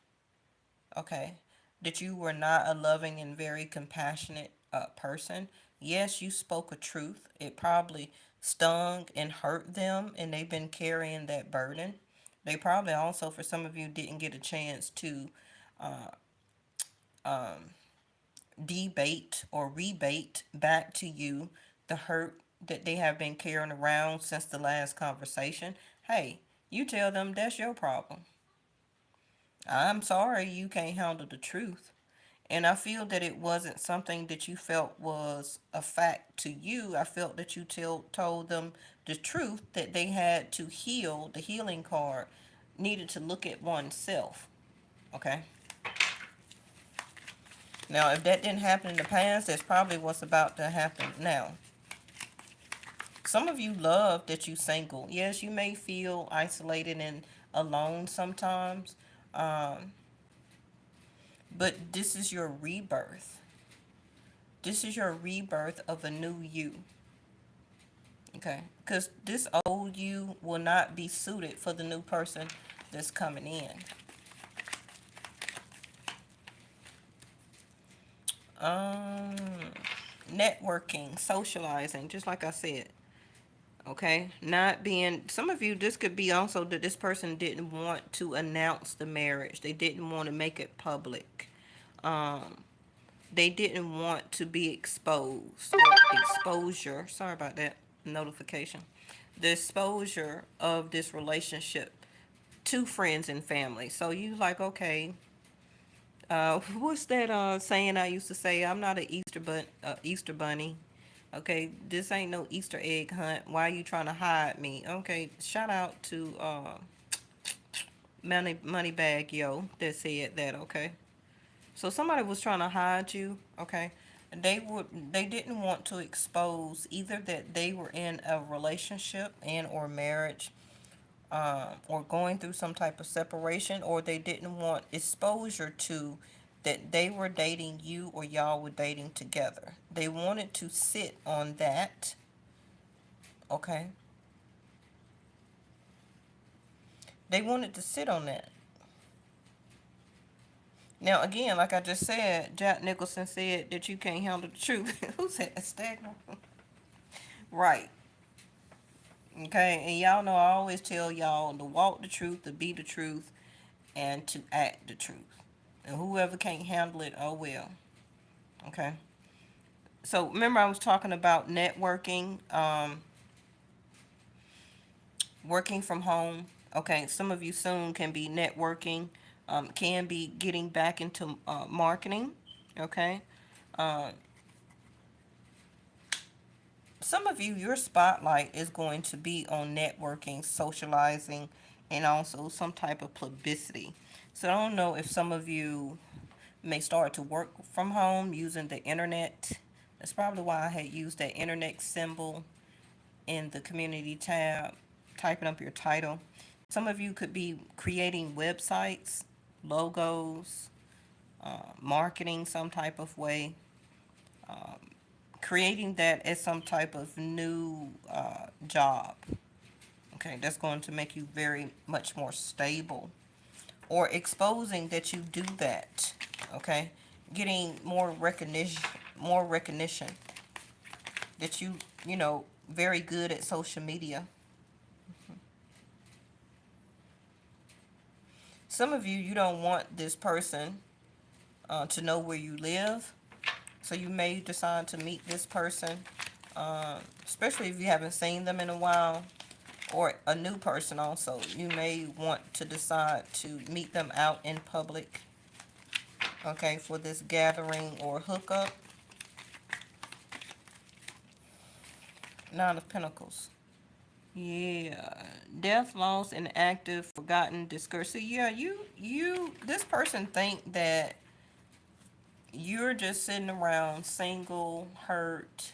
Okay. That you were not a loving and very compassionate person. Yes, you spoke a truth. It probably stung and hurt them, and they've been carrying that burden. They probably also, for some of you, didn't get a chance to debate or rebate back to you the hurt that they have been carrying around since the last conversation. Hey, you tell them that's your problem. I'm sorry you can't handle the truth. And I feel that it wasn't something that you felt was a fact to you. I felt that you told them the truth, that they had to heal. The healing card needed to look at oneself. Okay. Now, if that didn't happen in the past, that's probably what's about to happen now. Some of you love that you single. Yes, you may feel isolated and alone sometimes, but this is your rebirth. This is your rebirth of a new you. Okay? Because this old you will not be suited for the new person that's coming in. Um, Networking, socializing, just like I said. Okay, not being, some of you, this could be also that this person didn't want to announce the marriage, they didn't want to make it public, they didn't want to be exposed, or exposure, sorry about that notification, the exposure of this relationship to friends and family. So you like, okay, what's that saying I used to say? I'm not an Easter bunny. Okay, this ain't no Easter egg hunt. Why are you trying to hide me? Okay, shout out to Money Bag Yo that said that. Okay, so somebody was trying to hide you. Okay, they didn't want to expose either that they were in a relationship and or marriage, or going through some type of separation, or they didn't want exposure to that they were dating you or y'all were dating together. They wanted to sit on that. Okay. They wanted to sit on that. Now, again, like I just said, Jack Nicholson said that you can't handle the truth. Who said that? Stagner? Right. Okay. And y'all know I always tell y'all to walk the truth, to be the truth, and to act the truth. And whoever can't handle it, oh well. Okay. So remember, I was talking about networking, working from home. Okay. Some of you soon can be networking, can be getting back into marketing. Okay. Uh, some of you, your spotlight is going to be on networking, socializing, and also some type of publicity. So I don't know if some of you may start to work from home using the internet. That's probably why I had used that internet symbol in the community tab, typing up your title. Some of you could be creating websites, logos, marketing some type of way, creating that as some type of new job. Okay, that's going to make you very much more stable, or exposing that you do that. Okay, getting more recognition that you know, very good at social media. Some of you, you don't want this person to know where you live, so you may decide to meet this person, especially if you haven't seen them in a while, or a new person also. You may want to decide to meet them out in public, okay, for this gathering or hookup. Nine of Pentacles. Yeah, death, loss, inactive, forgotten, discouraged. So yeah, this person think that you're just sitting around single, hurt.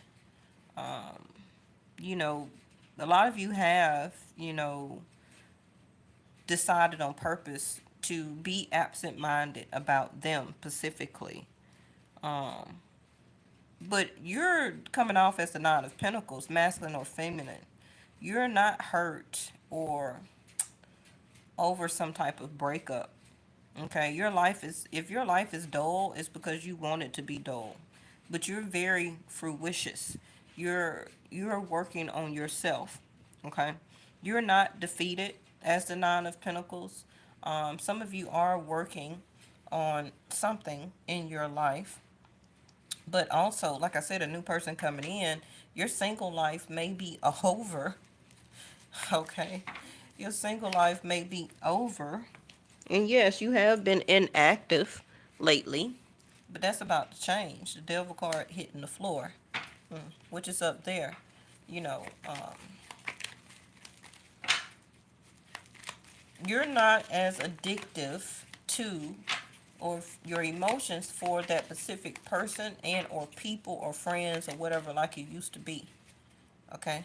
Um, you know, a lot of you have, decided on purpose to be absent-minded about them specifically. Um, but you're coming off as the Nine of Pentacles, masculine or feminine. You're not hurt or over some type of breakup. Okay, if your life is dull, it's because you want it to be dull. But you're very fruitious. You're working on yourself. Okay, you're not defeated as the Nine of Pentacles. Some of you are working on something in your life, but also, like I said, a new person coming in. Your single life may be over. Okay, your single life may be over. And yes, you have been inactive lately, but that's about to change. The devil card hitting the floor, which is up there. You know, you're not as addictive to or your emotions for that specific person and or people or friends or whatever like you used to be. Okay?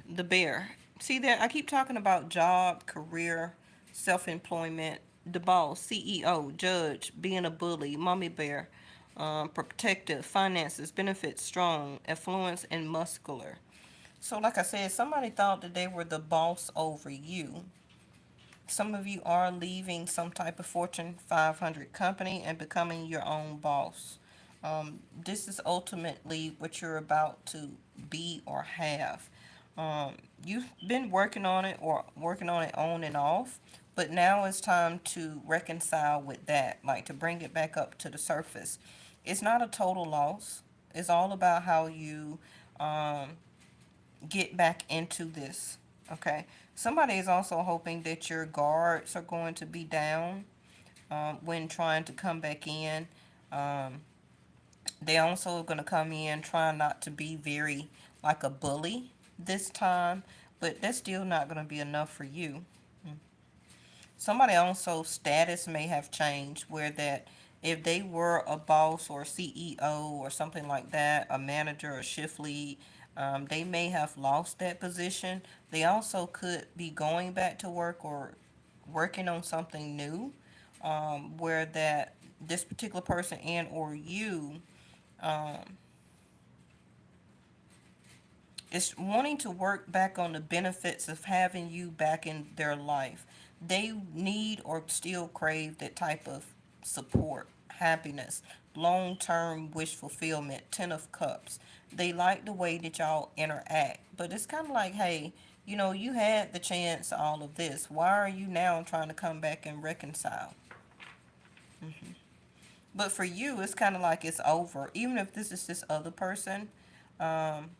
The bear. See that? I keep talking about job, career, self-employment, the boss, CEO, judge, being a bully, mommy bear, protective, finances, benefits, strong, affluence, and muscular. So, like I said, somebody thought that they were the boss over you. Some of you are leaving some type of Fortune 500 company and becoming your own boss. This is ultimately what you're about to be or have. You've been working on it or working on it on and off, but now it's time to reconcile with that, like to bring it back up to the surface. It's not a total loss. It's all about how you um, get back into this. Okay. Somebody is also hoping that your guards are going to be down when trying to come back in. Um, they also are going to come in trying not to be very like a bully this time, but that's still not going to be enough for you. Somebody also status may have changed where that if they were a boss or CEO or something like that, a manager or shift lead, they may have lost that position. They also could be going back to work or working on something new, where that this particular person and or you is wanting to work back on the benefits of having you back in their life. They need or still crave that type of support, happiness, long term wish fulfillment, 10 of cups. They like the way that y'all interact, but it's kind of like, hey, you had the chance, all of this. Why are you now trying to come back and reconcile? But for you, it's kind of like it's over. Even if this is this other person, um,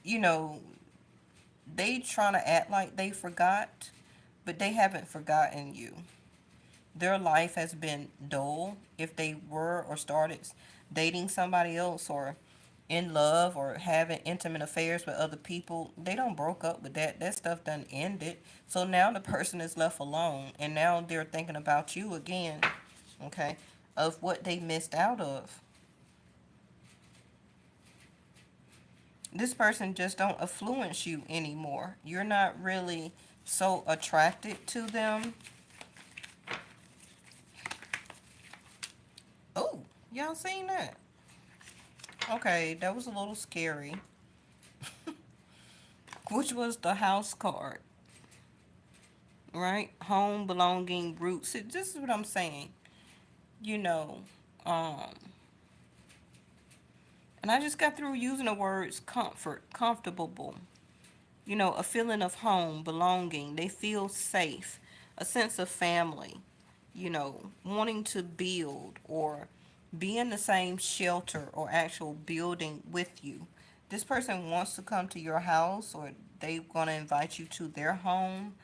you know, they trying to act like they forgot, but they haven't forgotten you. Their life has been dull. If they were or started dating somebody else or in love or having intimate affairs with other people, they don't broke up with that. That stuff done ended. So now the person is left alone, and now they're thinking about you again, okay, of what they missed out of. This person just don't influence you anymore. You're not really so attracted to them. Oh, y'all seen that? Okay, that was a little scary. Which was the house card, right? Home, belonging, roots. This is what I'm saying. You know, um, and I just got through using the words comfort, comfortable, a feeling of home, belonging. They feel safe, a sense of family, wanting to build or be in the same shelter or actual building with you. This person wants to come to your house or they're going to invite you to their home,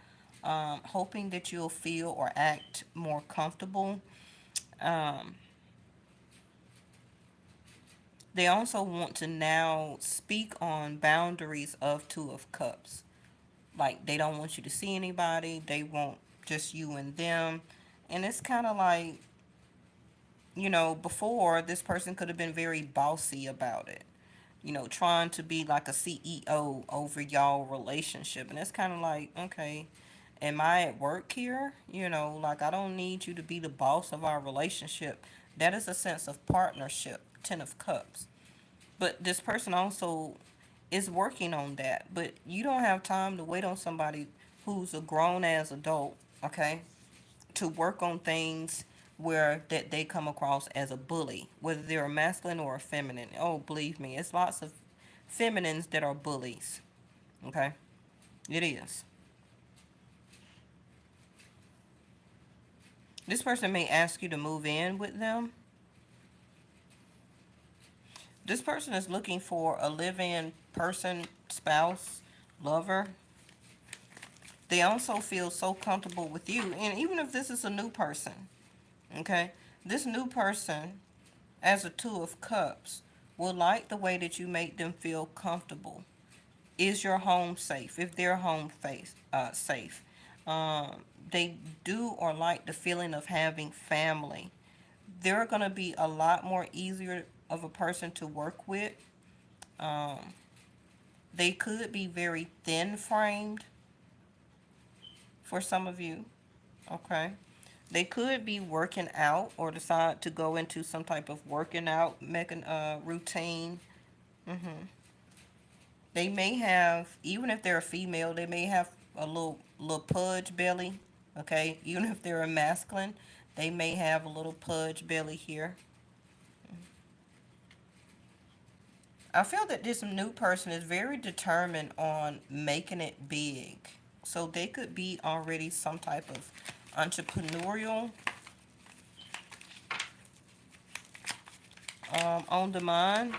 hoping that you'll feel or act more comfortable. Um, they also want to now speak on boundaries of Two of Cups. Like they don't want you to see anybody. They want just you and them. And it's kind of like, before this person could have been very bossy about it. Trying to be like a CEO over y'all relationship. And it's kind of like, okay, am I at work here? Like I don't need you to be the boss of our relationship. That is a sense of partnership, 10 of cups. But this person also is working on that. But you don't have time to wait on somebody who's a grown as adult, okay, to work on things where that they come across as a bully, whether they're a masculine or a feminine. Oh, believe me, it's lots of feminines that are bullies. Okay, it is. This person may ask you to move in with them. This person is looking for a live-in person, spouse, lover. They also feel so comfortable with you, and even if this is a new person, okay, this new person as a Two of Cups will like the way that you make them feel comfortable. Is your home safe? If their home safe, they do or like the feeling of having family. They're gonna be a lot more easier of a person to work with. Um, they could be very thin framed for some of you. Okay. They could be working out or decide to go into some type of working out routine. hmm They may have, even if they're a female, they may have a little pudge belly. Okay, even if they're a masculine, they may have a little pudge belly here. I feel that this new person is very determined on making it big. So they could be already some type of entrepreneurial on the mind.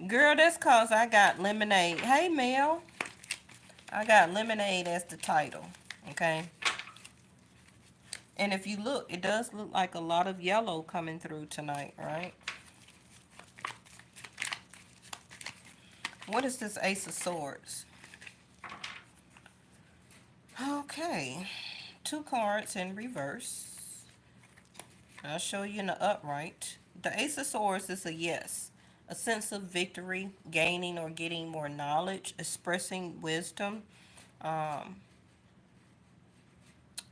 Girl, that's cause I got lemonade. Hey Mel, I got lemonade as the title. Okay. And if you look, it does look like a lot of yellow coming through tonight, right? What is this Ace of Swords? Okay. Two cards in reverse. I'll show you in the upright. The Ace of Swords is a yes. A sense of victory, gaining or getting more knowledge, expressing wisdom, um,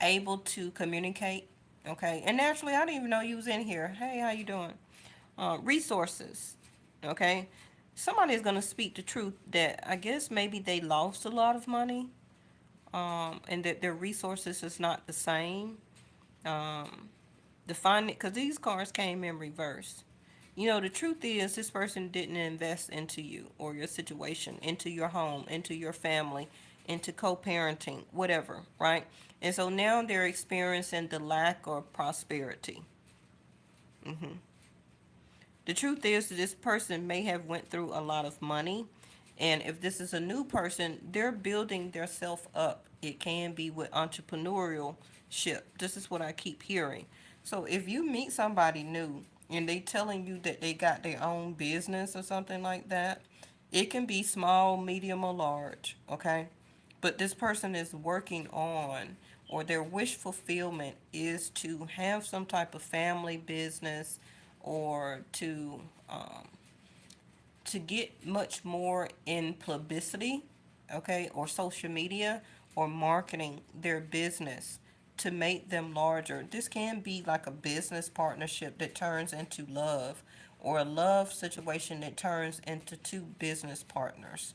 able to communicate. Okay, and naturally, I didn't even know you was in here. Hey, how you doing? Resources. Okay, somebody is gonna speak the truth that I guess maybe they lost a lot of money, and that their resources is not the same. Um, define it because these cards came in reverse. You know, the truth is, this person didn't invest into you or your situation, into your home, into your family, into co parenting, whatever, right? And so now they're experiencing the lack of prosperity. hmm The truth is, that this person may have went through a lot of money. And if this is a new person, they're building their self up. It can be with entrepreneurial ship. This is what I keep hearing. So if you meet somebody new and they telling you that they got their own business or something like that, it can be small, medium, or large, okay? But this person is working on, or their wish fulfillment is to have some type of family business, or to get much more in publicity, okay, or social media, or marketing their business to make them larger. This can be like a business partnership that turns into love, or a love situation that turns into two business partners.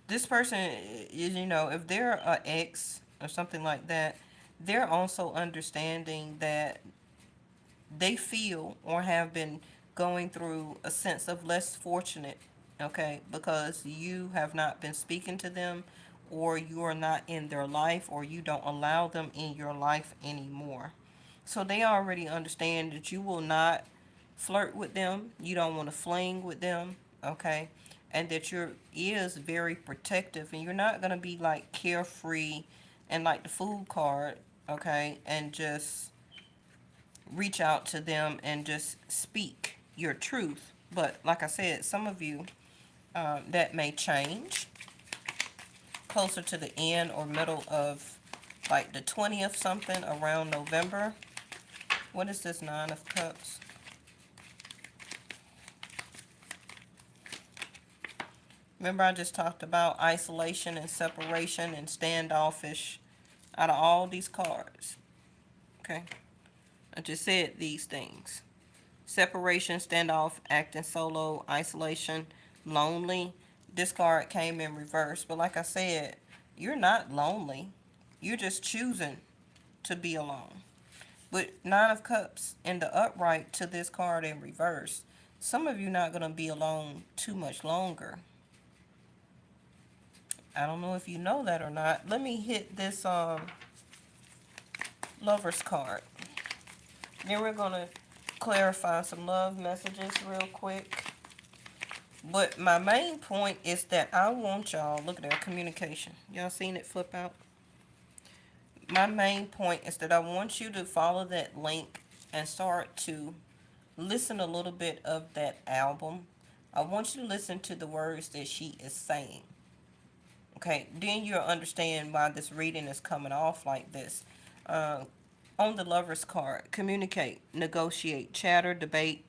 This person is, if they're a ex or something like that, they're also understanding that they feel or have been going through a sense of less fortunate, okay, because you have not been speaking to them, or you are not in their life, or you don't allow them in your life anymore. So they already understand that you will not flirt with them, you don't want to fling with them, okay, and that you're is very protective, and you're not going to be like carefree and like the food card, okay, and just reach out to them and just speak your truth. But like I said, some of you, that may change closer to the end or middle of like the 20th something, around November. What is this Nine of Cups? Remember, I just talked about isolation and separation and standoffish out of all these cards. Okay, I just said these things: separation, standoff, acting solo, isolation, lonely. This card came in reverse, but like I said, you're not lonely. You're just choosing to be alone. With Nine of Cups in the upright to this card in reverse, some of you not going to be alone too much longer. I don't know if you know that or not. Let me hit this Lover's card. Then we're going to clarify some love messages real quick. But my main point is that I want y'all, look at that communication. Y'all seen it flip out? My main point is that I want you to follow that link and start to listen a little bit of that album. I want you to listen to the words that she is saying. Okay, then you'll understand why this reading is coming off like this. Uh, on the lover's card, communicate, negotiate, chatter, debate.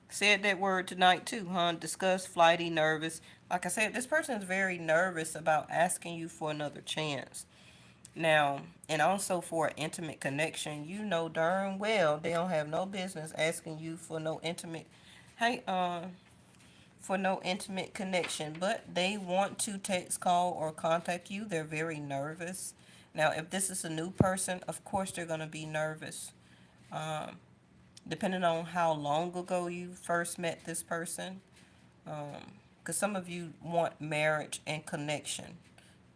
Said that word tonight too, huh? Discuss, flighty, nervous. Like I said, this person is very nervous about asking you for another chance. Now, and also for an intimate connection, you know darn well they don't have no business asking you for no intimate, hey, for no intimate connection, but they want to text, call, or contact you. They're very nervous. Now, if this is a new person, of course they're going to be nervous. Um, Depending on how long ago you first met this person, because some of you want marriage and connection,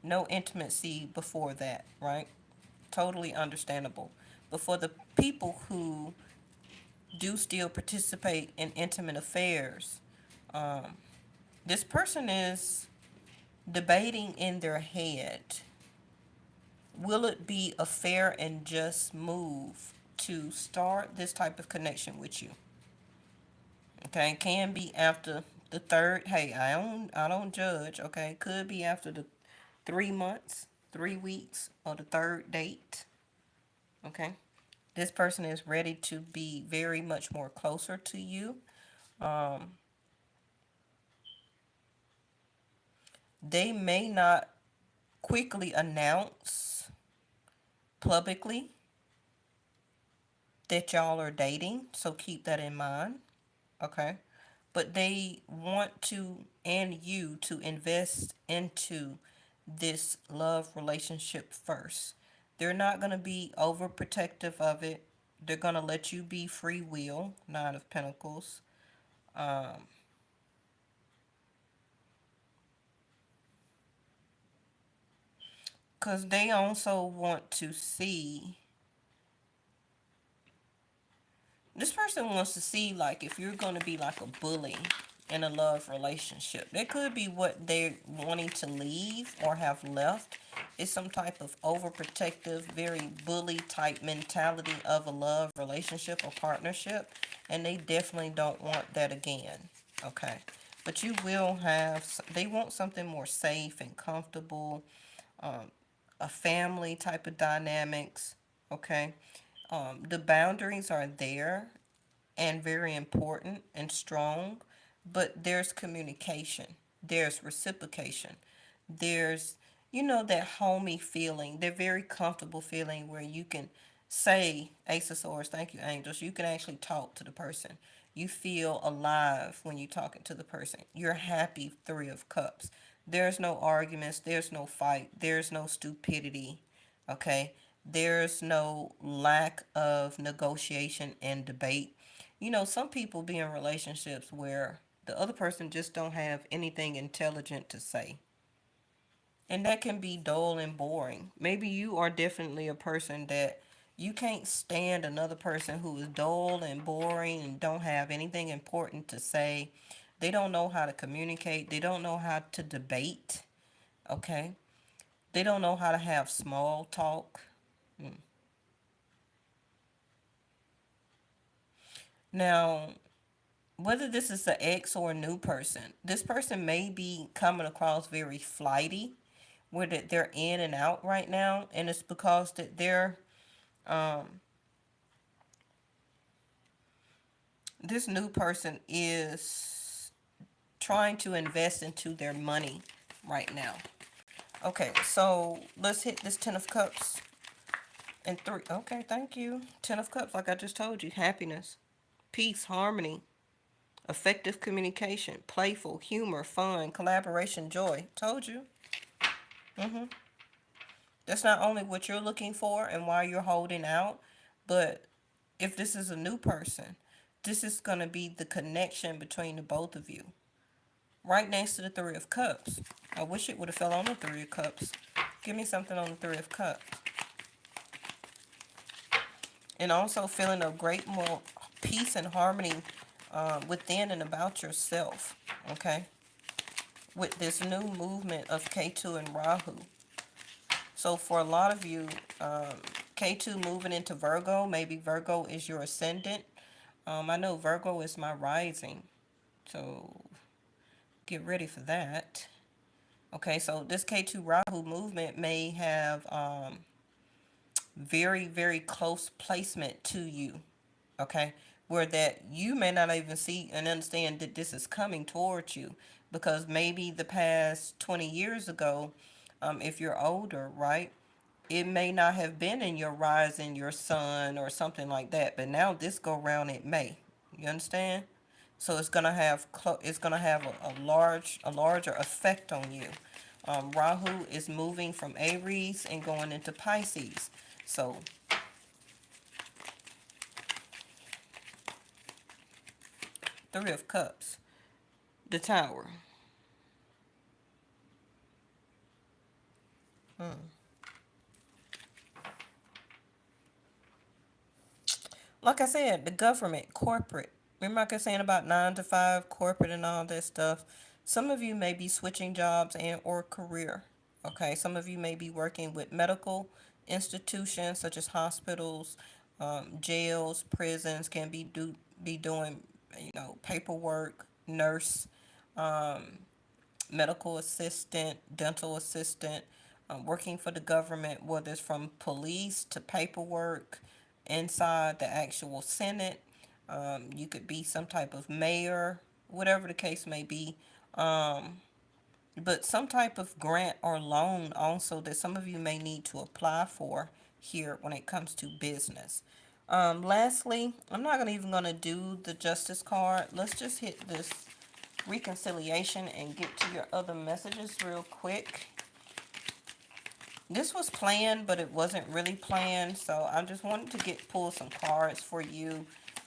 no intimacy before that, right? Totally understandable. But for the people who do still participate in intimate affairs, um, this person is debating in their head, will it be a fair and just move to start this type of connection with you? Okay, can be after the third. Hey, I don't judge. Okay, could be after the 3 months, 3 weeks, or the third date. Okay, this person is ready to be very much more closer to you. They may not quickly announce publicly that y'all are dating, so keep that in mind, okay? But they want to and you to invest into this love relationship first. They're not going to be overprotective of it. They're going to let you be free will, Nine of Pentacles. Because they also want to see, this person wants to see, like, if you're going to be like a bully in a love relationship. That could be what they're wanting to leave or have left, is some type of overprotective, very bully type mentality of a love relationship or partnership. And they definitely don't want that again. Okay. But you will have, they want something more safe and comfortable, a family type of dynamics. Okay. The boundaries are there and very important and strong, but there's communication, there's reciprocation, there's, that homey feeling, that very comfortable feeling where you can say, Ace of Swords, thank you, angels, you can actually talk to the person. You feel alive when you're talking to the person. You're happy, Three of Cups. There's no arguments, there's no fight, there's no stupidity, okay? There's no lack of negotiation and debate. Some people be in relationships where the other person just don't have anything intelligent to say. And that can be dull and boring. Maybe you are definitely a person that you can't stand another person who is dull and boring and don't have anything important to say. They don't know how to communicate. They don't know how to debate. Okay? They don't know how to have small talk. Now, whether this is an ex or a new person, this person may be coming across very flighty, where that they're in and out right now, and it's because that um, this new person is trying to invest into their money right now. Okay, so let's hit this Ten of Cups and three. Okay, thank you. Ten of Cups, like I just told you, happiness, peace, harmony, effective communication, playful, humor, fun, collaboration, joy. Told you. That's not only what you're looking for and why you're holding out, but if this is a new person, this is going to be the connection between the both of you. Right next to the Three of Cups. I wish it would have fell on the Three of Cups. Give me something on the Three of Cups. And also feeling a great more peace and harmony within and about yourself. Okay? With this new movement of K2 and Rahu. So for a lot of you, K2 moving into Virgo, maybe Virgo is your ascendant. I know Virgo is my rising, so get ready for that. Okay, so this K2 Rahu movement may have very, very close placement to you. Okay, where that you may not even see and understand that this is coming towards you, because maybe the past 20 years ago, if you're older, right, it may not have been in your rising, your sun, or something like that. But now this go round, it may. You understand? So it's gonna have a larger effect on you. Rahu is moving from Aries and going into Pisces. So Three of Cups, the Tower. Like I said, the government, corporate. Remember, like I was saying about 9 to 5, corporate, and all that stuff. Some of you may be switching jobs and or career. Okay, some of you may be working with medical institutions such as hospitals, jails, prisons. Can be doing paperwork, nurse, medical assistant, dental assistant, working for the government, whether it's from police to paperwork inside the actual Senate. You could be some type of mayor, whatever the case may be. but some type of grant or loan also that some of you may need to apply for here when it comes to business. Lastly, I'm not gonna even gonna do the justice card. Let's just hit this reconciliation and get to your other messages real quick. This was planned, but it wasn't really planned, so I just wanted to pull some cards for you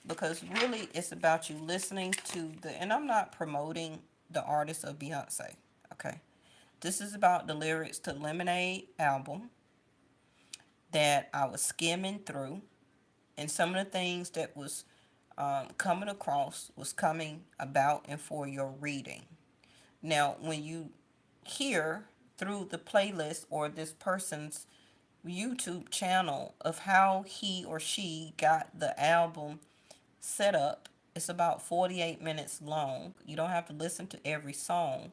because really it's about you listening to and I'm not promoting the artist of Beyonce, okay? This is about the lyrics to Lemonade album that I was skimming through, and some of the things that was coming across was coming about and for your reading. Now, when you hear through the playlist or this person's YouTube channel of how he or she got the album set up, it's about 48 minutes long. You don't have to listen to every song.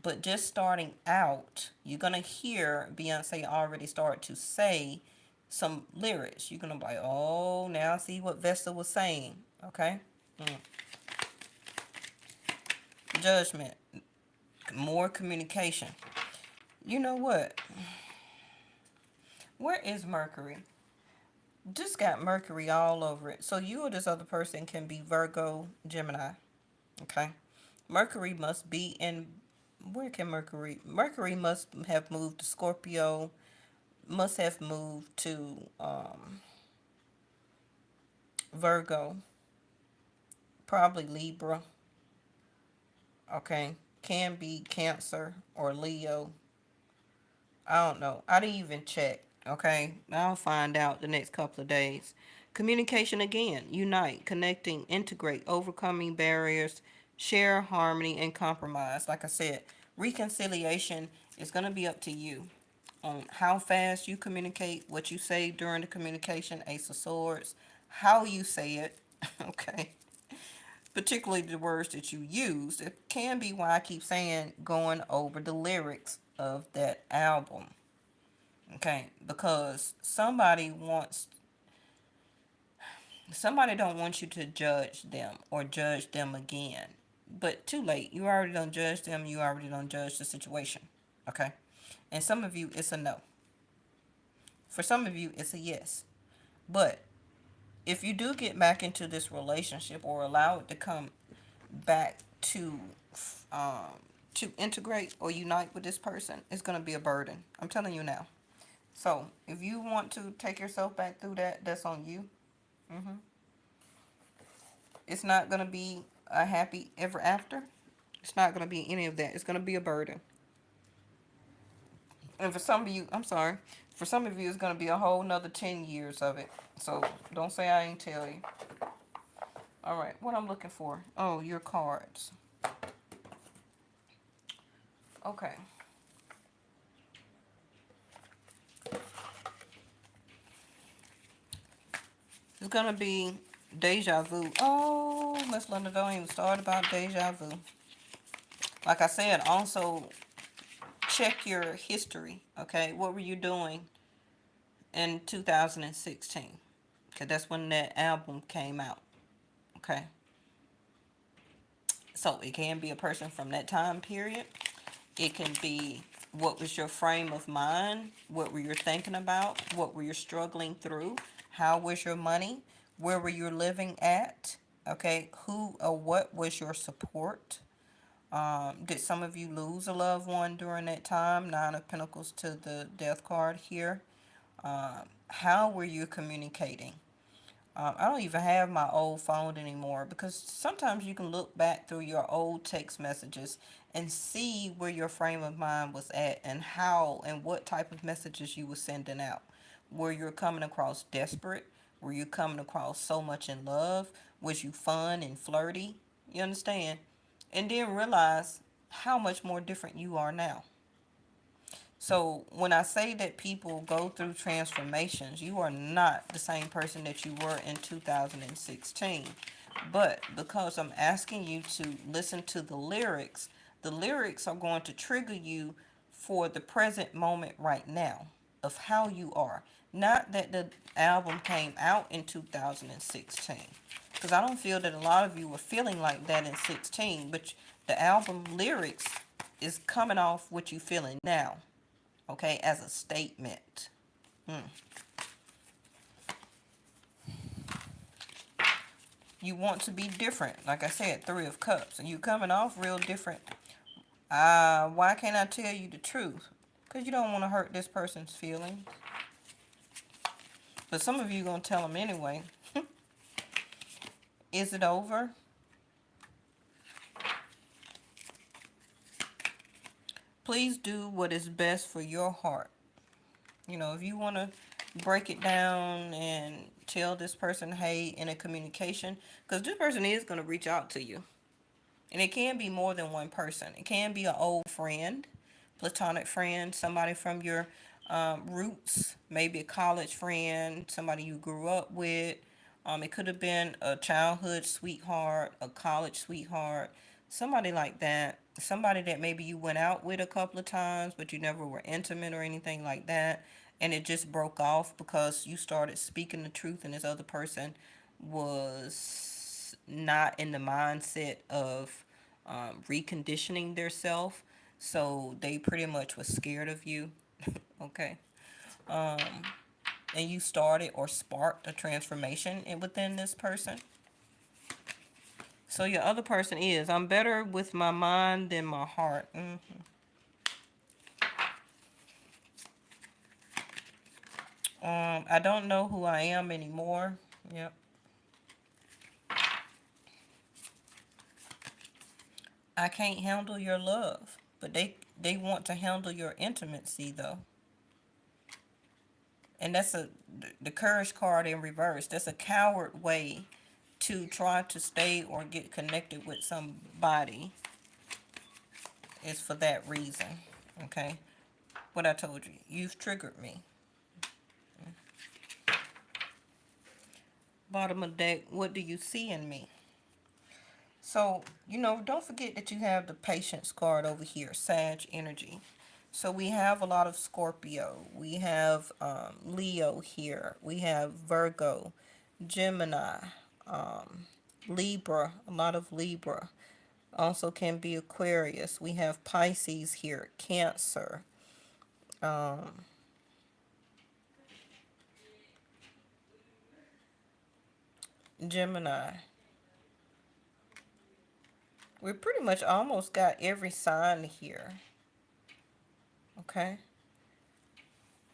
But just starting out, you're going to hear Beyonce already start to say some lyrics. You're going to be like, oh, now see what Vesta was saying. Okay? Judgment. More communication. You know what? Where is Mercury? Just got Mercury all over it. So you or this other person can be Virgo, Gemini. Okay? Mercury must be in. Where can Mercury? Mercury must have moved to Scorpio, must have moved to Virgo, probably Libra. Okay, can be Cancer or Leo. I don't know. I didn't even check. Okay, I'll find out the next couple of days. Communication again, unite, connecting, integrate, overcoming barriers, share harmony, and compromise. Like I said, reconciliation is going to be up to you on how fast you communicate, what you say during the communication, Ace of Swords, how you say it, okay? Particularly the words that you use. It can be why I keep saying going over the lyrics of that album, okay? Because somebody don't want you to judge them or judge them again. But too late. You already done judge them. You already done judge the situation, okay? And some of you, it's a no. For some of you, it's a yes. But if you do get back into this relationship or allow it to come back um, to integrate or unite with this person, it's going to be a burden. I'm telling you now. So if you want to take yourself back through that, that's on you. It's not going to be a happy ever after. It's not going to be any of that. It's going to be a burden. And for some of you, I'm sorry, for some of you, it's going to be a whole nother 10 years of it. So don't say I ain't tell you. All right, what I'm looking for. Oh, your cards. Okay. It's going to be deja vu. Oh, Miss Linda, don't even start about deja vu. Like I said, also check your history, okay? What were you doing in 2016? Okay, that's when that album came out, okay? So it can be a person from that time period. It can be what was your frame of mind? What were you thinking about? What were you struggling through? How was your money? Where were you living at? Okay, who or what was your support? Did some of you lose a loved one during that time? Nine of Pentacles to the Death card here. How were you communicating? I don't even have my old phone anymore because sometimes you can look back through your old text messages and see where your frame of mind was at and how and what type of messages you were sending out. Were you coming across desperate? Were you coming across so much in love? Was you fun and flirty? You understand? And then realize how much more different you are now. So when I say that people go through transformations, you are not the same person that you were in 2016. But because I'm asking you to listen to the lyrics are going to trigger you for the present moment right now of how you are. Not that the album came out in 2016. Because I don't feel that a lot of you were feeling like that in 16. But the album lyrics is coming off what you feeling now, okay, as a statement. You want to be different. Like I said, Three of Cups. And you coming off real different. Why can't I tell you the truth? Because you don't want to hurt this person's feelings. But some of you going to tell them anyway. Is it over? Please do what is best for your heart. You know, if you want to break it down and tell this person, hey, in a communication, because this person is going to reach out to you. And it can be more than one person. It can be an old friend, platonic friend, somebody from your roots, maybe a college friend, somebody you grew up with. It could have been a childhood sweetheart, a college sweetheart, somebody like that. Somebody that maybe you went out with a couple of times, but you never were intimate or anything like that. And it just broke off because you started speaking the truth and this other person was not in the mindset of reconditioning their self. So they pretty much was scared of you. Okay. And you started or sparked a transformation within this person. So your other person is, I'm better with my mind than my heart. I don't know who I am anymore. Yep. I can't handle your love. But they want to handle your intimacy though. And that's the courage card in reverse. That's a coward way to try to stay or get connected with somebody. Is for that reason. Okay. What I told you. You've triggered me. Bottom of deck. What do you see in me? So, don't forget that you have the patience card over here. Sag energy. So we have a lot of Scorpio. We have Leo here. We have Virgo, Gemini, Libra, a lot of Libra. Also can be Aquarius. We have Pisces here, Cancer. Gemini. We pretty much almost got every sign here. Okay.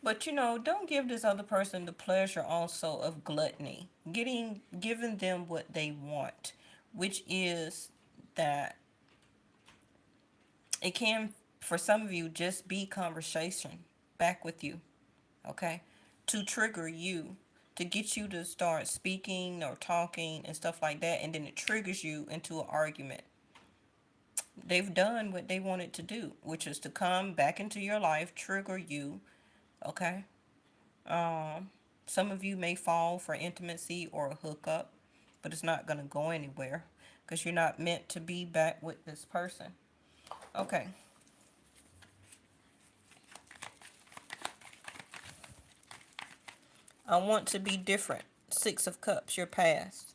But don't give this other person the pleasure also of gluttony. Giving them what they want, which is that it can, for some of you, just be conversation back with you. Okay? To trigger you, to get you to start speaking or talking and stuff like that, and then it triggers you into an argument. They've done what they wanted to do, which is to come back into your life, trigger you. Okay? Some of you may fall for intimacy or a hookup, but it's not going to go anywhere because you're not meant to be back with this person. Okay. I want to be different. Six of Cups, your past.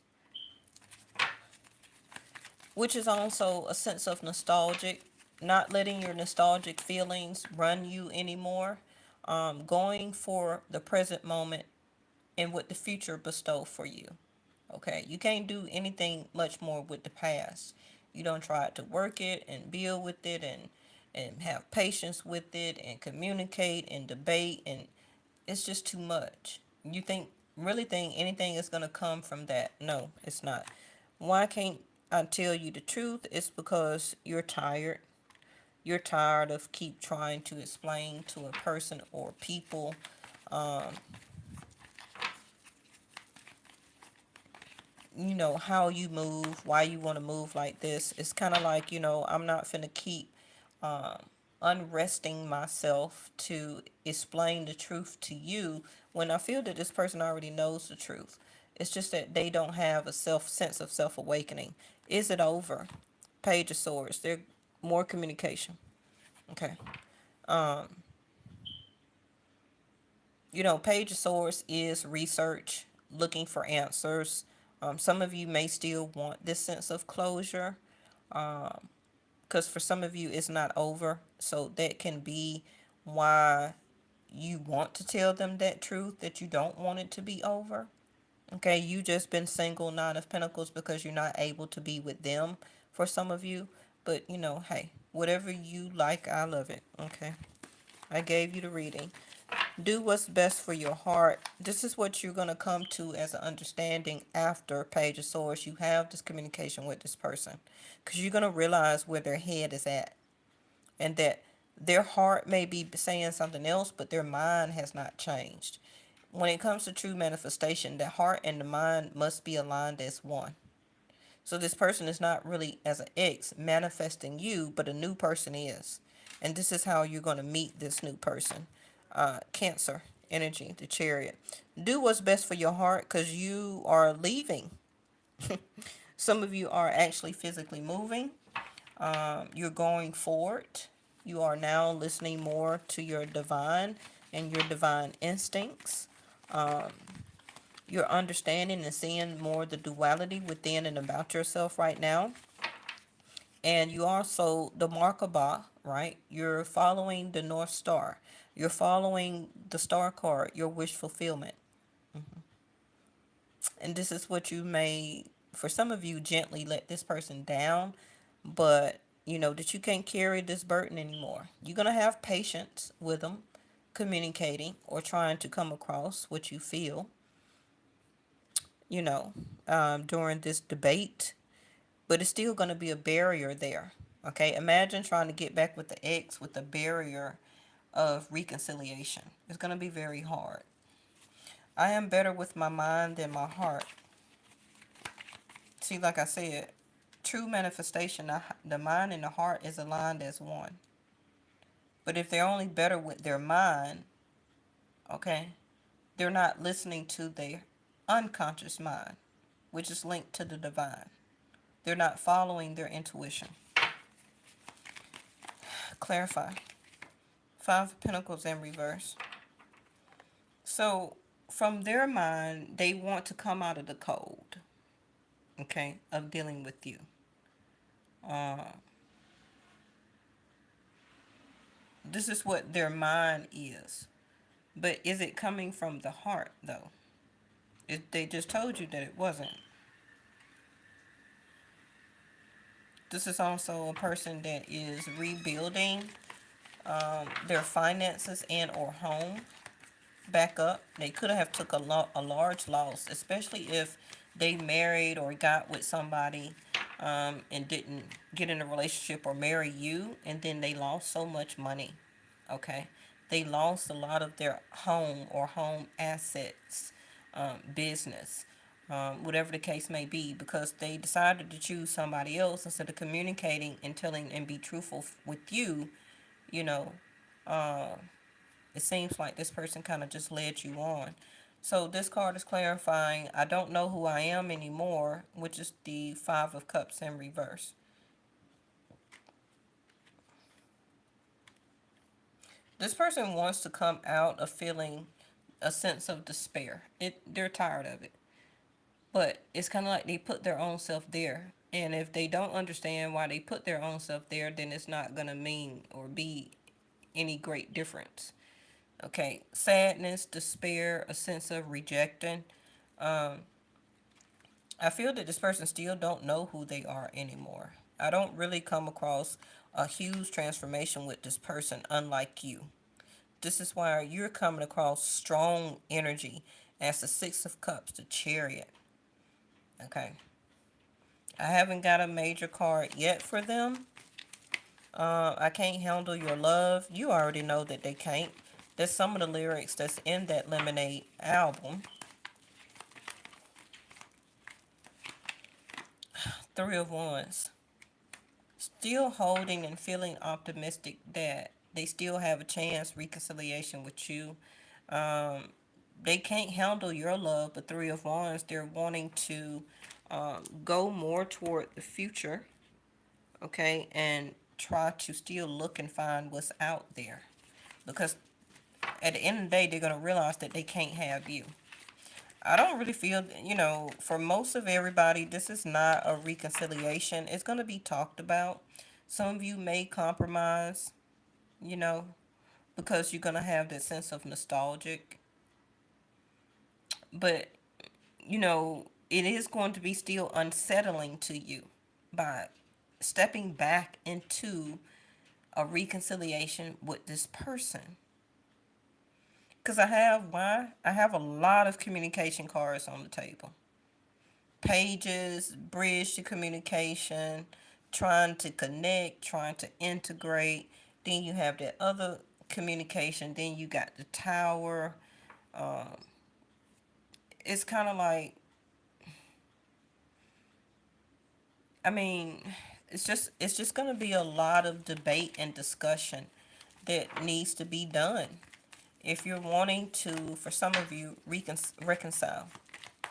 Which is also a sense of nostalgic, not letting your nostalgic feelings run you anymore. Going for the present moment and what the future bestow for you. Okay, you can't do anything much more with the past. You don't try to work it and build with it and have patience with it and communicate and debate, and it's just too much. You really think anything is going to come from that? No, it's not. Why can't I tell you the truth? It's because you're tired. You're tired of keep trying to explain to a person or people how you move, why you want to move like this. It's kind of like, I'm not finna keep unresting myself to explain the truth to you when I feel that this person already knows the truth. It's just that they don't have a sense of self awakening. Is it over? Page of Swords. There's more communication. Okay. Page of Swords is research, looking for answers. Some of you may still want this sense of closure, because for some of you it's not over. So that can be why you want to tell them that truth, that you don't want it to be over. Okay, you just been single, Nine of Pentacles, because you're not able to be with them for some of you. But hey, whatever you like, I love it. Okay, I gave you the reading. Do what's best for your heart. This is what you're going to come to as an understanding after Page of Swords. You have this communication with this person because you're going to realize where their head is at, and that their heart may be saying something else, but their mind has not changed. When it comes to true manifestation, the heart and the mind must be aligned as one. So this person is not really as an ex manifesting you, but a new person is. And this is how you're going to meet this new person. Cancer energy, the Chariot. Do what's best for your heart because you are leaving. Some of you are actually physically moving. You're going forward. You are now listening more to your divine and your divine instincts. Um, you're understanding and seeing more the duality within and about yourself right now. And you also, the Markaba, right? You're following the North Star. You're following the star card, your wish fulfillment. And this is what you may, for some of you, gently let this person down, but that you can't carry this burden anymore. You're going to have patience with them, communicating or trying to come across what you feel, you know, during this debate, but it's still going to be a barrier there. Okay, imagine trying to get back with the ex with the barrier of reconciliation. It's going to be very hard. I am better with my mind than my heart. See, like I said, true manifestation, the mind and the heart is aligned as one. But if they're only better with their mind, okay, they're not listening to their unconscious mind, which is linked to the divine. They're not following their intuition. Clarify. Five of Pentacles in reverse. So, from their mind, they want to come out of the cold, okay, of dealing with you. This is what their mind is. But is it coming from the heart, though? They just told you that it wasn't. This is also a person that is rebuilding their finances and or home back up. They could have took a large loss, especially if they married or got with somebody and didn't get in a relationship or marry you, and then they lost so much money. Okay, they lost a lot of their home or home assets, business, whatever the case may be, because they decided to choose somebody else instead of communicating and telling and be truthful with you. You know, uh, it seems like this person kind of just led you on. So this card is clarifying, I don't know who I am anymore, which is the Five of Cups in reverse. This person wants to come out of feeling a sense of despair. They're tired of it. But it's kind of like they put their own self there. And if they don't understand why they put their own self there, then it's not going to mean or be any great difference. Okay, sadness, despair, a sense of rejecting. Um, I feel that this person still don't know who they are anymore. I don't really come across a huge transformation with this person, unlike you. This is why you're coming across strong energy as the Six of Cups, the Chariot. Okay. I haven't got a major card yet for them. I can't handle your love. You already know that they can't. There's some of the lyrics that's in that Lemonade album. Three of Wands. Still holding and feeling optimistic that they still have a chance reconciliation with you. Um, they can't handle your love, but Three of Wands, they're wanting to go more toward the future, okay, and try to still look and find what's out there. Because at the end of the day, they're going to realize that they can't have you. I don't really feel, for most of everybody, this is not a reconciliation. It's going to be talked about. Some of you may compromise, you know, because you're going to have that sense of nostalgic. But, it is going to be still unsettling to you by stepping back into a reconciliation with this person. Because I have a lot of communication cards on the table. Pages, bridge to communication, trying to connect, trying to integrate. Then you have that other communication. Then you got the tower. Um, it's kind of like, I mean, it's just going to be a lot of debate and discussion that needs to be done if you're wanting to, for some of you, reconcile.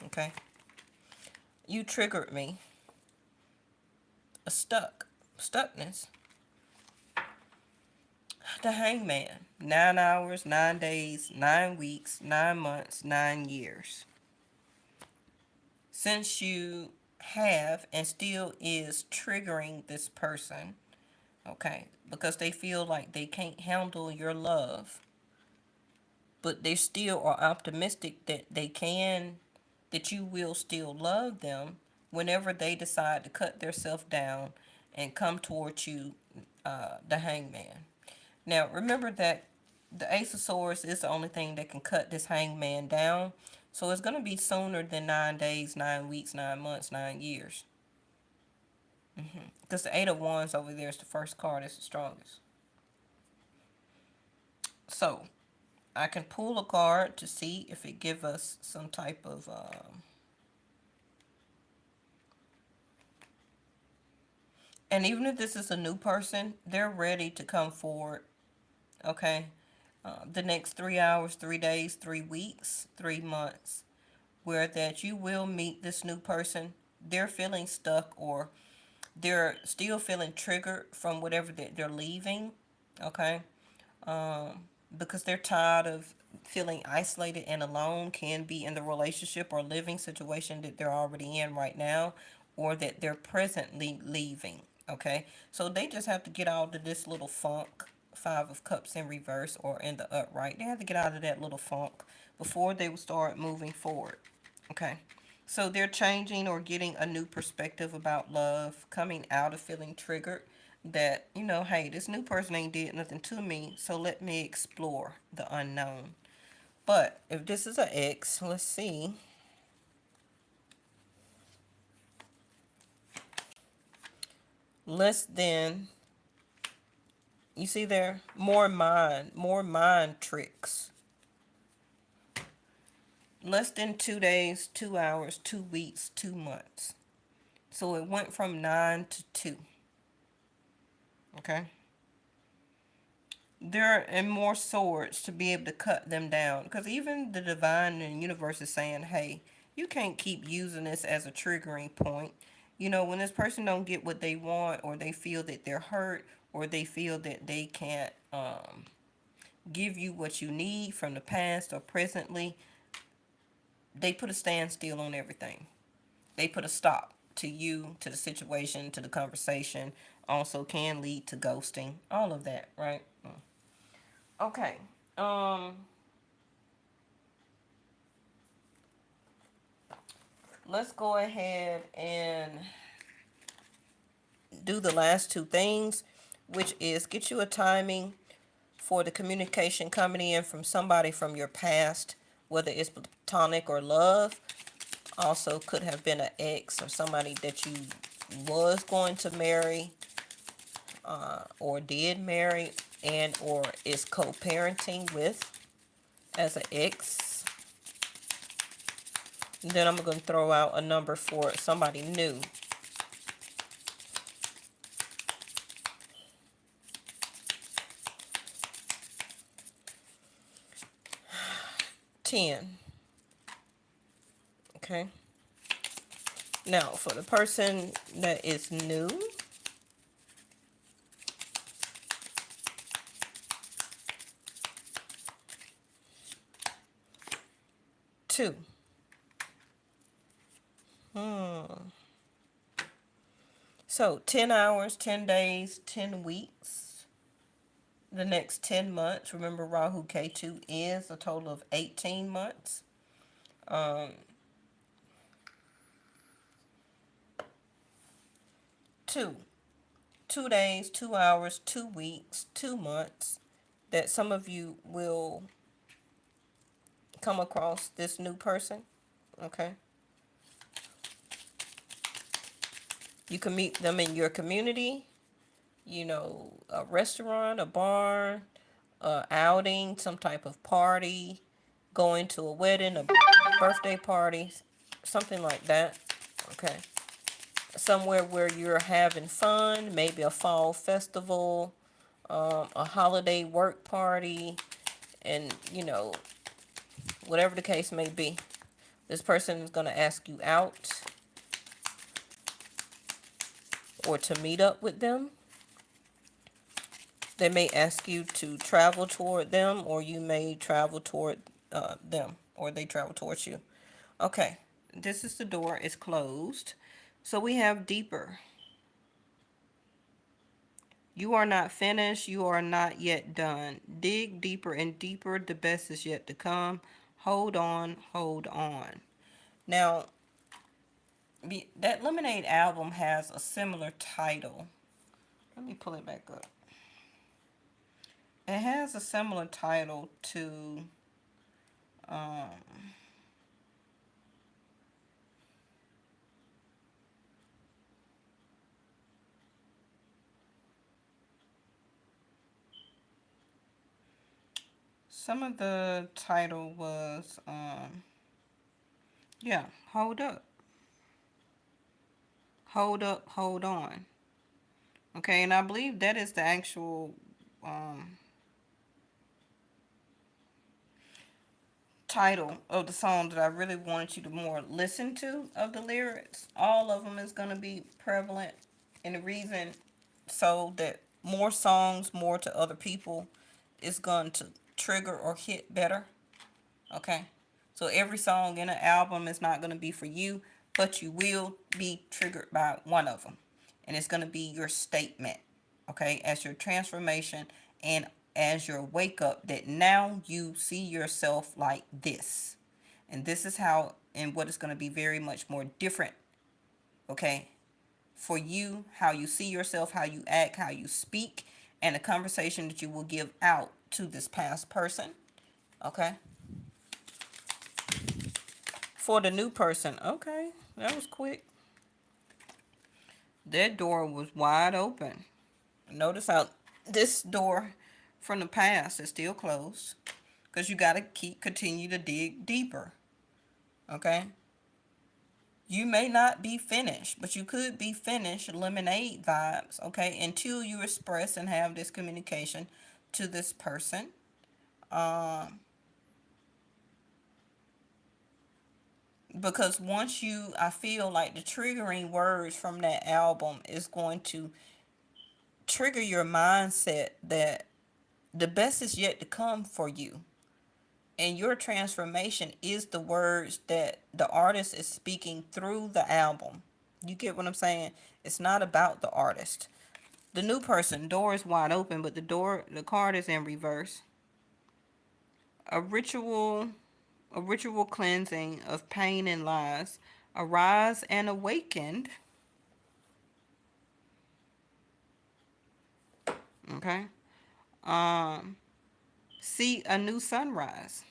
Okay, you triggered me. A stuckness. The hangman. 9 hours, 9 days, 9 weeks, 9 months, 9 years. Since you have and still is triggering this person, okay, because they feel like they can't handle your love, but they still are optimistic that that you will still love them whenever they decide to cut themselves down and come towards you, the hangman. Now, remember that the Ace of Swords is the only thing that can cut this hangman down. So it's going to be sooner than 9 days, 9 weeks, 9 months, 9 years. Because the Eight of Wands over there is the first card, it's the strongest. So I can pull a card to see if it give us some type of and even if this is a new person, they're ready to come forward. Okay, the next 3 hours, 3 days, 3 weeks, 3 months, where that you will meet this new person. They're feeling stuck, or they're still feeling triggered from whatever that they're leaving. Okay, because they're tired of feeling isolated and alone, can be in the relationship or living situation that they're already in right now, or that they're presently leaving. Okay, so they just have to get out of this little funk. Five of Cups in reverse or in the upright. They have to get out of that little funk before they will start moving forward. Okay, so they're changing or getting a new perspective about love, coming out of feeling triggered that, hey, this new person ain't did nothing to me, so let me explore the unknown. But if this is an X, let's see. Less than, you see there, more mind tricks. Less than 2 days, 2 hours, 2 weeks, 2 months. So it went from 9 to 2. Okay. There are more swords to be able to cut them down. Because even the divine and universe is saying, hey, you can't keep using this as a triggering point. When this person don't get what they want, or they feel that they're hurt, or they feel that they can't give you what you need from the past or presently, they put a standstill on everything. They put a stop to you, to the situation, to the conversation. Also can lead to ghosting. All of that, right? Okay. Let's go ahead and do the last two things, which is get you a timing for the communication coming in from somebody from your past, whether it's platonic or love. Also could have been an ex or somebody that you was going to marry, or did marry, and or is co-parenting with as an ex. And then I'm going to throw out a number for somebody new. 10. Okay. Now, for the person that is new, two. So 10 hours, 10 days, 10 weeks, the next 10 months. Remember, Rahu K2 is a total of 18 months. Um, 2. 2 days, 2 hours, 2 weeks, 2 months that some of you will come across this new person. Okay. You can meet them in your community, a restaurant, a bar, a outing, some type of party, going to a wedding, a birthday party, something like that. Okay. Somewhere where you're having fun, maybe a fall festival, a holiday work party, and whatever the case may be. This person is going to ask you out or to meet up with them. They may ask you to travel toward them, or you may travel toward them, or they travel towards you. Okay, this is the door. It's closed. So we have deeper. You are not finished. You are not yet done. Dig deeper and deeper. The best is yet to come. Hold on, hold on. Now, that Lemonade album has a similar title. Let me pull it back up. It has a similar title to um, some of the title was yeah, hold up, hold on. Okay, and I believe that is the actual um, title of the song that I really wanted you to more listen to of the lyrics. All of them is going to be prevalent, and the reason so that more songs, more to other people, is going to trigger or hit better. Okay, so every song in an album is not going to be for you, but you will be triggered by one of them, and it's going to be your statement. Okay, as your transformation and as your wake up that now you see yourself like this, and this is how and what is going to be very much more different. Okay, for you, how you see yourself, how you act, how you speak, and the conversation that you will give out to this past person. Okay. For the new person, okay, that was quick. That door was wide open. Notice how this door from the past is still closed because you got to continue to dig deeper. Okay. You may not be finished, but you could be finished. Lemonade vibes. Okay. Until you express and have this communication to this person. Um, because once I feel like the triggering words from that album is going to trigger your mindset that the best is yet to come for you. And your transformation is the words that the artist is speaking through the album. You get what I'm saying? It's not about the artist. The new person, door is wide open, but the card is in reverse. A ritual, a ritual cleansing of pain and lies, arise and awakened. Okay. Um, see a new sunrise.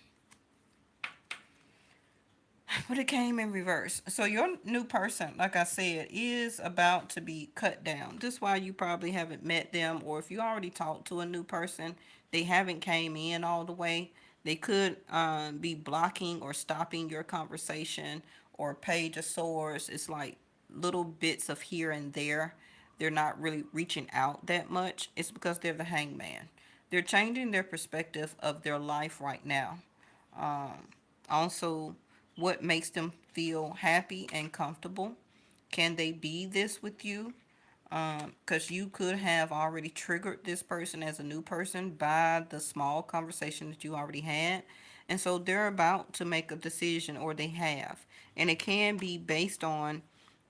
But it came in reverse. So your new person, like I said, is about to be cut down. This is why you probably haven't met them, or if you already talked to a new person, they haven't came in all the way. They could be blocking or stopping your conversation or page of swords. It's like little bits of here and there. They're not really reaching out that much. It's because they're the hangman. They're changing their perspective of their life right now. Also, what makes them feel happy and comfortable? Can they be this with you? Because you could have already triggered this person as a new person by the small conversation that you already had. And so they're about to make a decision, or they have. And it can be based on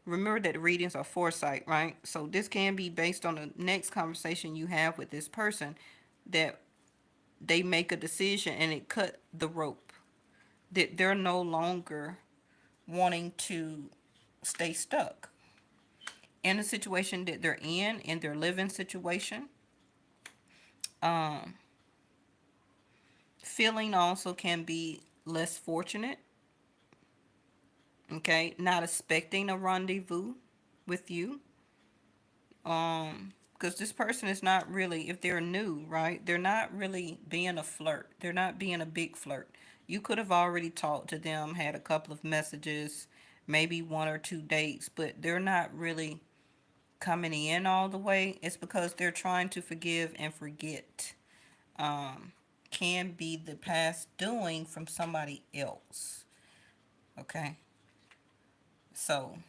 Remember that readings are foresight, right? So this can be based on the next conversation you have with this person, that they make a decision and it cut the rope. That they're no longer wanting to stay stuck in the situation that they're in their living situation. Um, Feeling also can be less fortunate, okay? Not expecting a rendezvous with you. Because this person is not really, if they're new, right? They're not really being a flirt. They're not being a big flirt. You could have already talked to them, had a couple of messages, maybe one or two dates, but they're not really coming in all the way. It's because they're trying to forgive and forget. Um, can be the past doing from somebody else. Okay. So,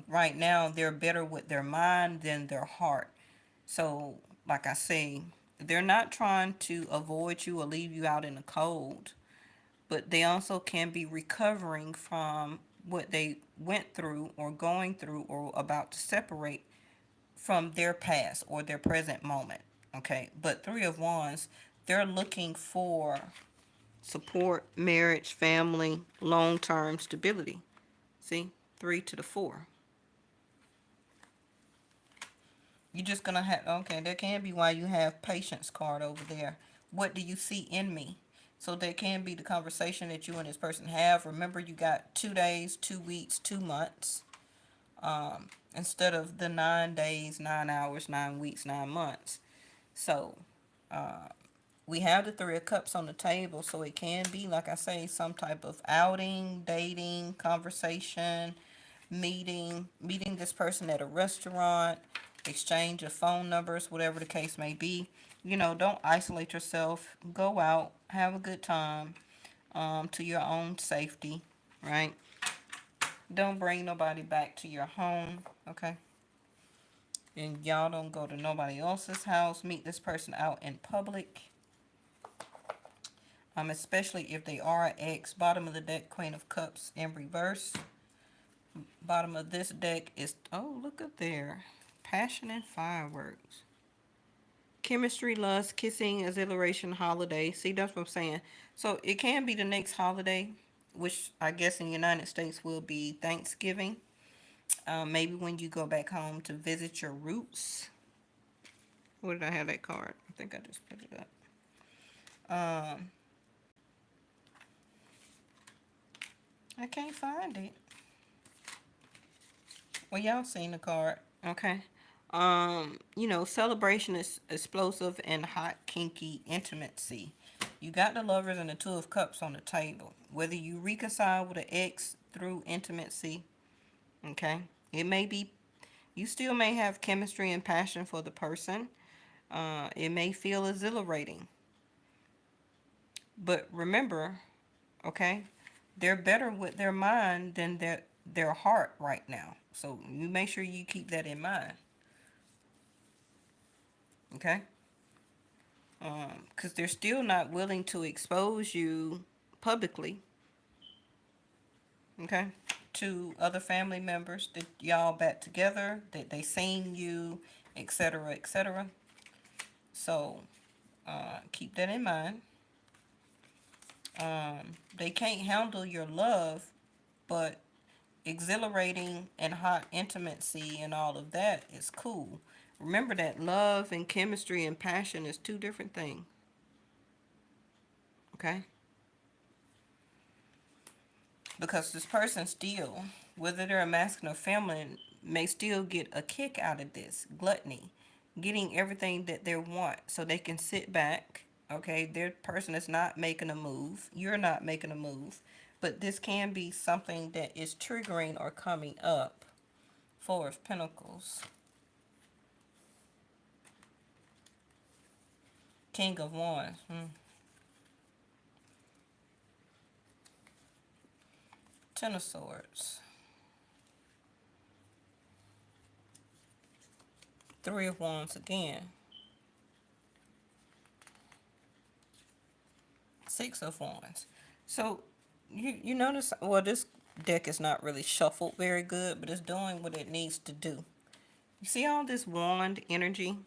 right now, they're better with their mind than their heart. So, like I say, they're not trying to avoid you or leave you out in the cold, but they also can be recovering from what they went through or going through or about to separate from their past or their present moment. Okay, but Three of Wands, they're looking for support, marriage, family, long term stability. See, 3 to the 4. You're just gonna have, okay, that can be why you have patience card over there. What do you see in me? So that can be the conversation that you and this person have. Remember, you got 2 days, 2 weeks, 2 months, instead of the 9 days, 9 hours, 9 weeks, 9 months. So, we have the Three of Cups on the table, so it can be, like I say, some type of outing, dating, conversation, meeting this person at a restaurant, exchange of phone numbers, whatever the case may be. Don't isolate yourself. Go out, have a good time, to your own safety, right? Don't bring nobody back to your home, okay? And y'all don't go to nobody else's house. Meet this person out in public. Especially if they are an ex. Bottom of the deck, Queen of Cups in reverse. Bottom of this deck is, oh, look up there. Passion and fireworks. Chemistry, lust, kissing, exhilaration, holiday. See, that's what I'm saying. So it can be the next holiday, which I guess in the United States will be Thanksgiving. Maybe when you go back home to visit your roots. Where did I have that card? I think I just put it up. I can't find it. Well, y'all seen the card, okay? Celebration is explosive and hot, kinky intimacy. You got the Lovers and the Two of Cups on the table. Whether you reconcile with an ex through intimacy, okay? It may be, you still may have chemistry and passion for the person. It may feel exhilarating. But remember, okay, they're better with their mind than their heart right now. So you make sure you keep that in mind. Okay? Because they're still not willing to expose you publicly, okay, to other family members that y'all back together, that they seen you, etc., etc. So keep that in mind. They can't handle your love, but exhilarating and hot intimacy and all of that is cool. Remember that love and chemistry and passion is two different things. Okay? Because this person still, whether they're a masculine or feminine, may still get a kick out of this gluttony, getting everything that they want so they can sit back. Okay, their person is not making a move. You're not making a move. But this can be something that is triggering or coming up. Four of Pentacles. King of Wands. Ten of Swords. Three of Wands again. Six of Wands. So you notice, well, this deck is not really shuffled very good, but it's doing what it needs to do. You see all this wand energy?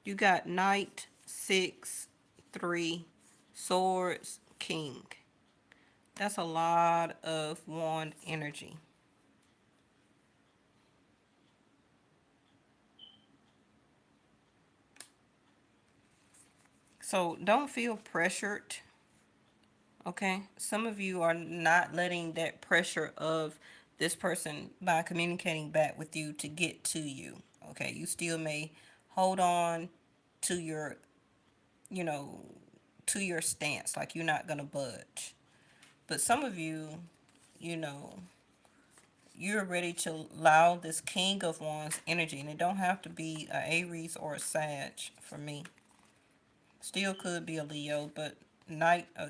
You got knight, 6, 3, swords, king. That's a lot of wand energy. So don't feel pressured, okay? Some of you are not letting that pressure of this person by communicating back with you to get to you, okay? You still may hold on to your, you know, to your stance, like you're not going to budge. But some of you, you know, you're ready to allow this King of Wands energy, and it don't have to be a Aries or a Sag for me. Still could be a Leo, but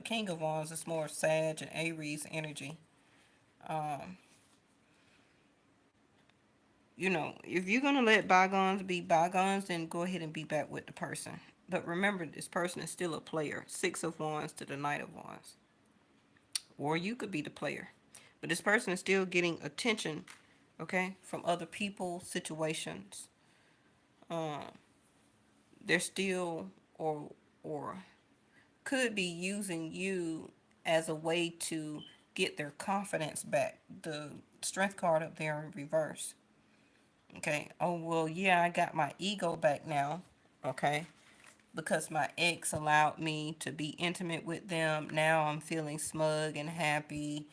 King of Wands is more Sag and Aries energy. Um, if you're gonna let bygones be bygones, then go ahead and be back with the person. But remember, this person is still a player. 6 of Wands to the Knight of Wands, or you could be the player. But this person is still getting attention, okay, from other people, situations. Um, they're still or could be using you as a way to get their confidence back. The strength card up there in reverse. Okay. Oh, well, yeah, I got my ego back now. Okay. Because my ex allowed me to be intimate with them. Now I'm feeling smug and happy.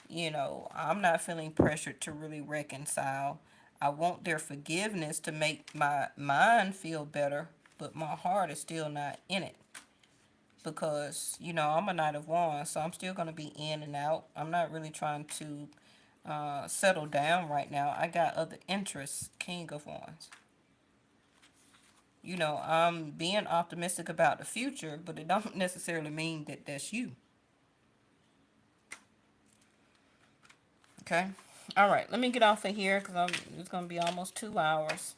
I'm not feeling pressured to really reconcile. I want their forgiveness to make my mind feel better, but my heart is still not in it. Because, I'm a Knight of Wands, so I'm still going to be in and out. I'm not really trying to settle down right now. I got other interests, King of Wands. I'm being optimistic about the future, but it don't necessarily mean that that's you. Okay? All right, let me get off of here because it's going to be almost 2 hours.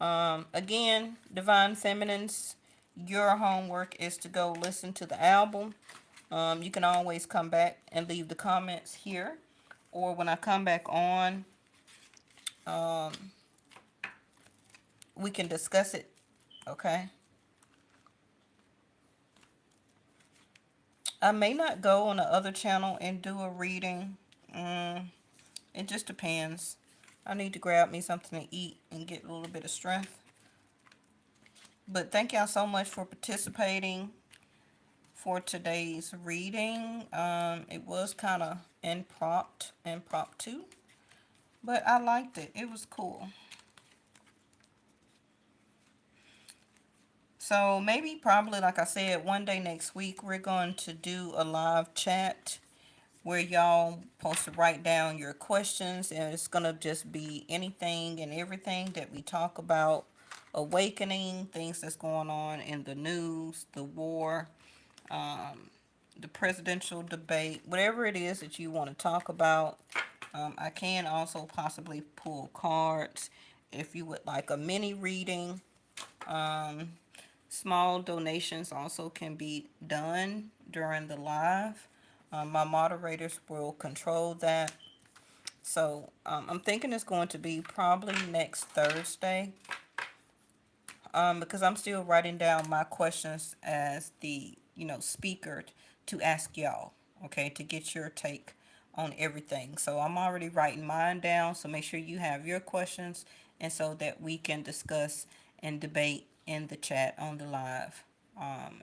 Again, Divine Feminines, your homework is to go listen to the album. You can always come back and leave the comments here, or when I come back on, um, we can discuss it. Okay. I may not go on the other channel and do a reading. It just depends. I need to grab me something to eat and get a little bit of strength. But thank y'all so much for participating for today's reading. It was kind of impromptu, but I liked it. It was cool. So maybe probably like I said, one day next week we're going to do a live chat where y'all supposed to write down your questions, and it's gonna just be anything and everything that we talk about. Awakening, things that's going on in the news, the war, um, the presidential debate, whatever it is that you want to talk about. I can also possibly pull cards if you would like a mini reading. Um, Small donations also can be done during the live. My moderators will control that. So I'm thinking it's going to be probably next Thursday, because I'm still writing down my questions as the speaker to ask y'all, okay, to get your take on everything. So I'm already writing mine down, so make sure you have your questions, and so that we can discuss and debate in the chat on the live,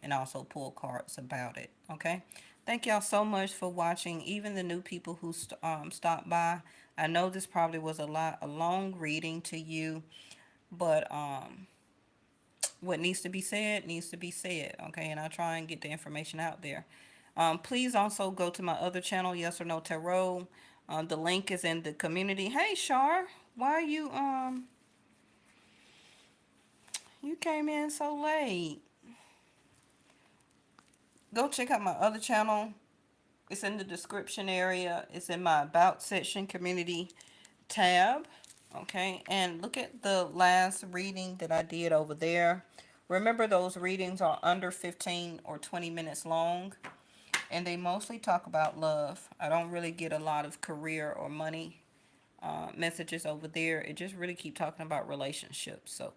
and also pull cards about it. Okay. Thank y'all so much for watching. Even the new people who stopped by. I know this probably was a long reading to you, but what needs to be said needs to be said. Okay, and I try and get the information out there. Please also go to my other channel, Yes or No Tarot. The link is in the community. Hey, Shar, why you came in so late? Go check out my other channel. It's in the description area. It's in my About section, community tab. Okay, and look at the last reading that I did over there. Remember, those readings are under 15 or 20 minutes long, and they mostly talk about love. I don't really get a lot of career or money messages over there. It just really keep talking about relationships. So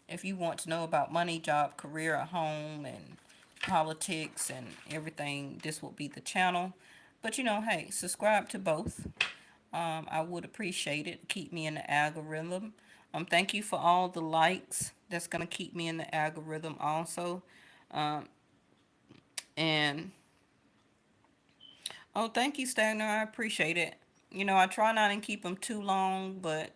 if you want to know about money, job, career, home, and politics and everything, this will be the channel. But hey, subscribe to both. I would appreciate it. Keep me in the algorithm. Thank you for all the likes. That's gonna keep me in the algorithm also. Um, and oh, thank you, Stagner. I appreciate it. I try not to keep them too long, but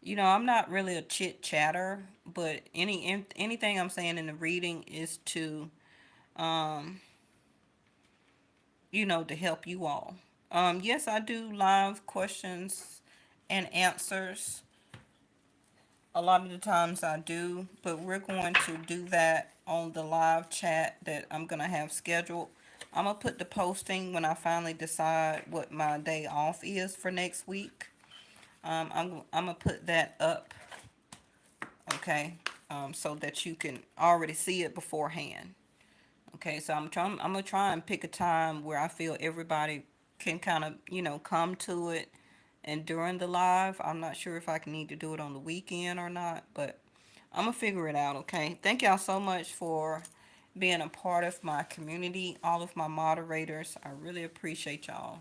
I'm not really a chit chatter. But anything I'm saying in the reading is to um, to help you all. Yes, I do live questions and answers. A lot of the times I do, but we're going to do that on the live chat that I'm going to have scheduled. I'm going to put the posting when I finally decide what my day off is for next week. I'm going to put that up, okay, so that you can already see it beforehand. Okay, so I'm gonna try and pick a time where I feel everybody can kind of, come to it. And during the live, I'm not sure if I can need to do it on the weekend or not, but I'm gonna figure it out, okay? Thank y'all so much for being a part of my community, all of my moderators. I really appreciate y'all.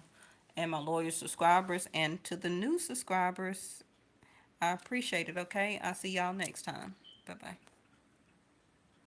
And my loyal subscribers, and to the new subscribers, I appreciate it, okay? I'll see y'all next time. Bye-bye.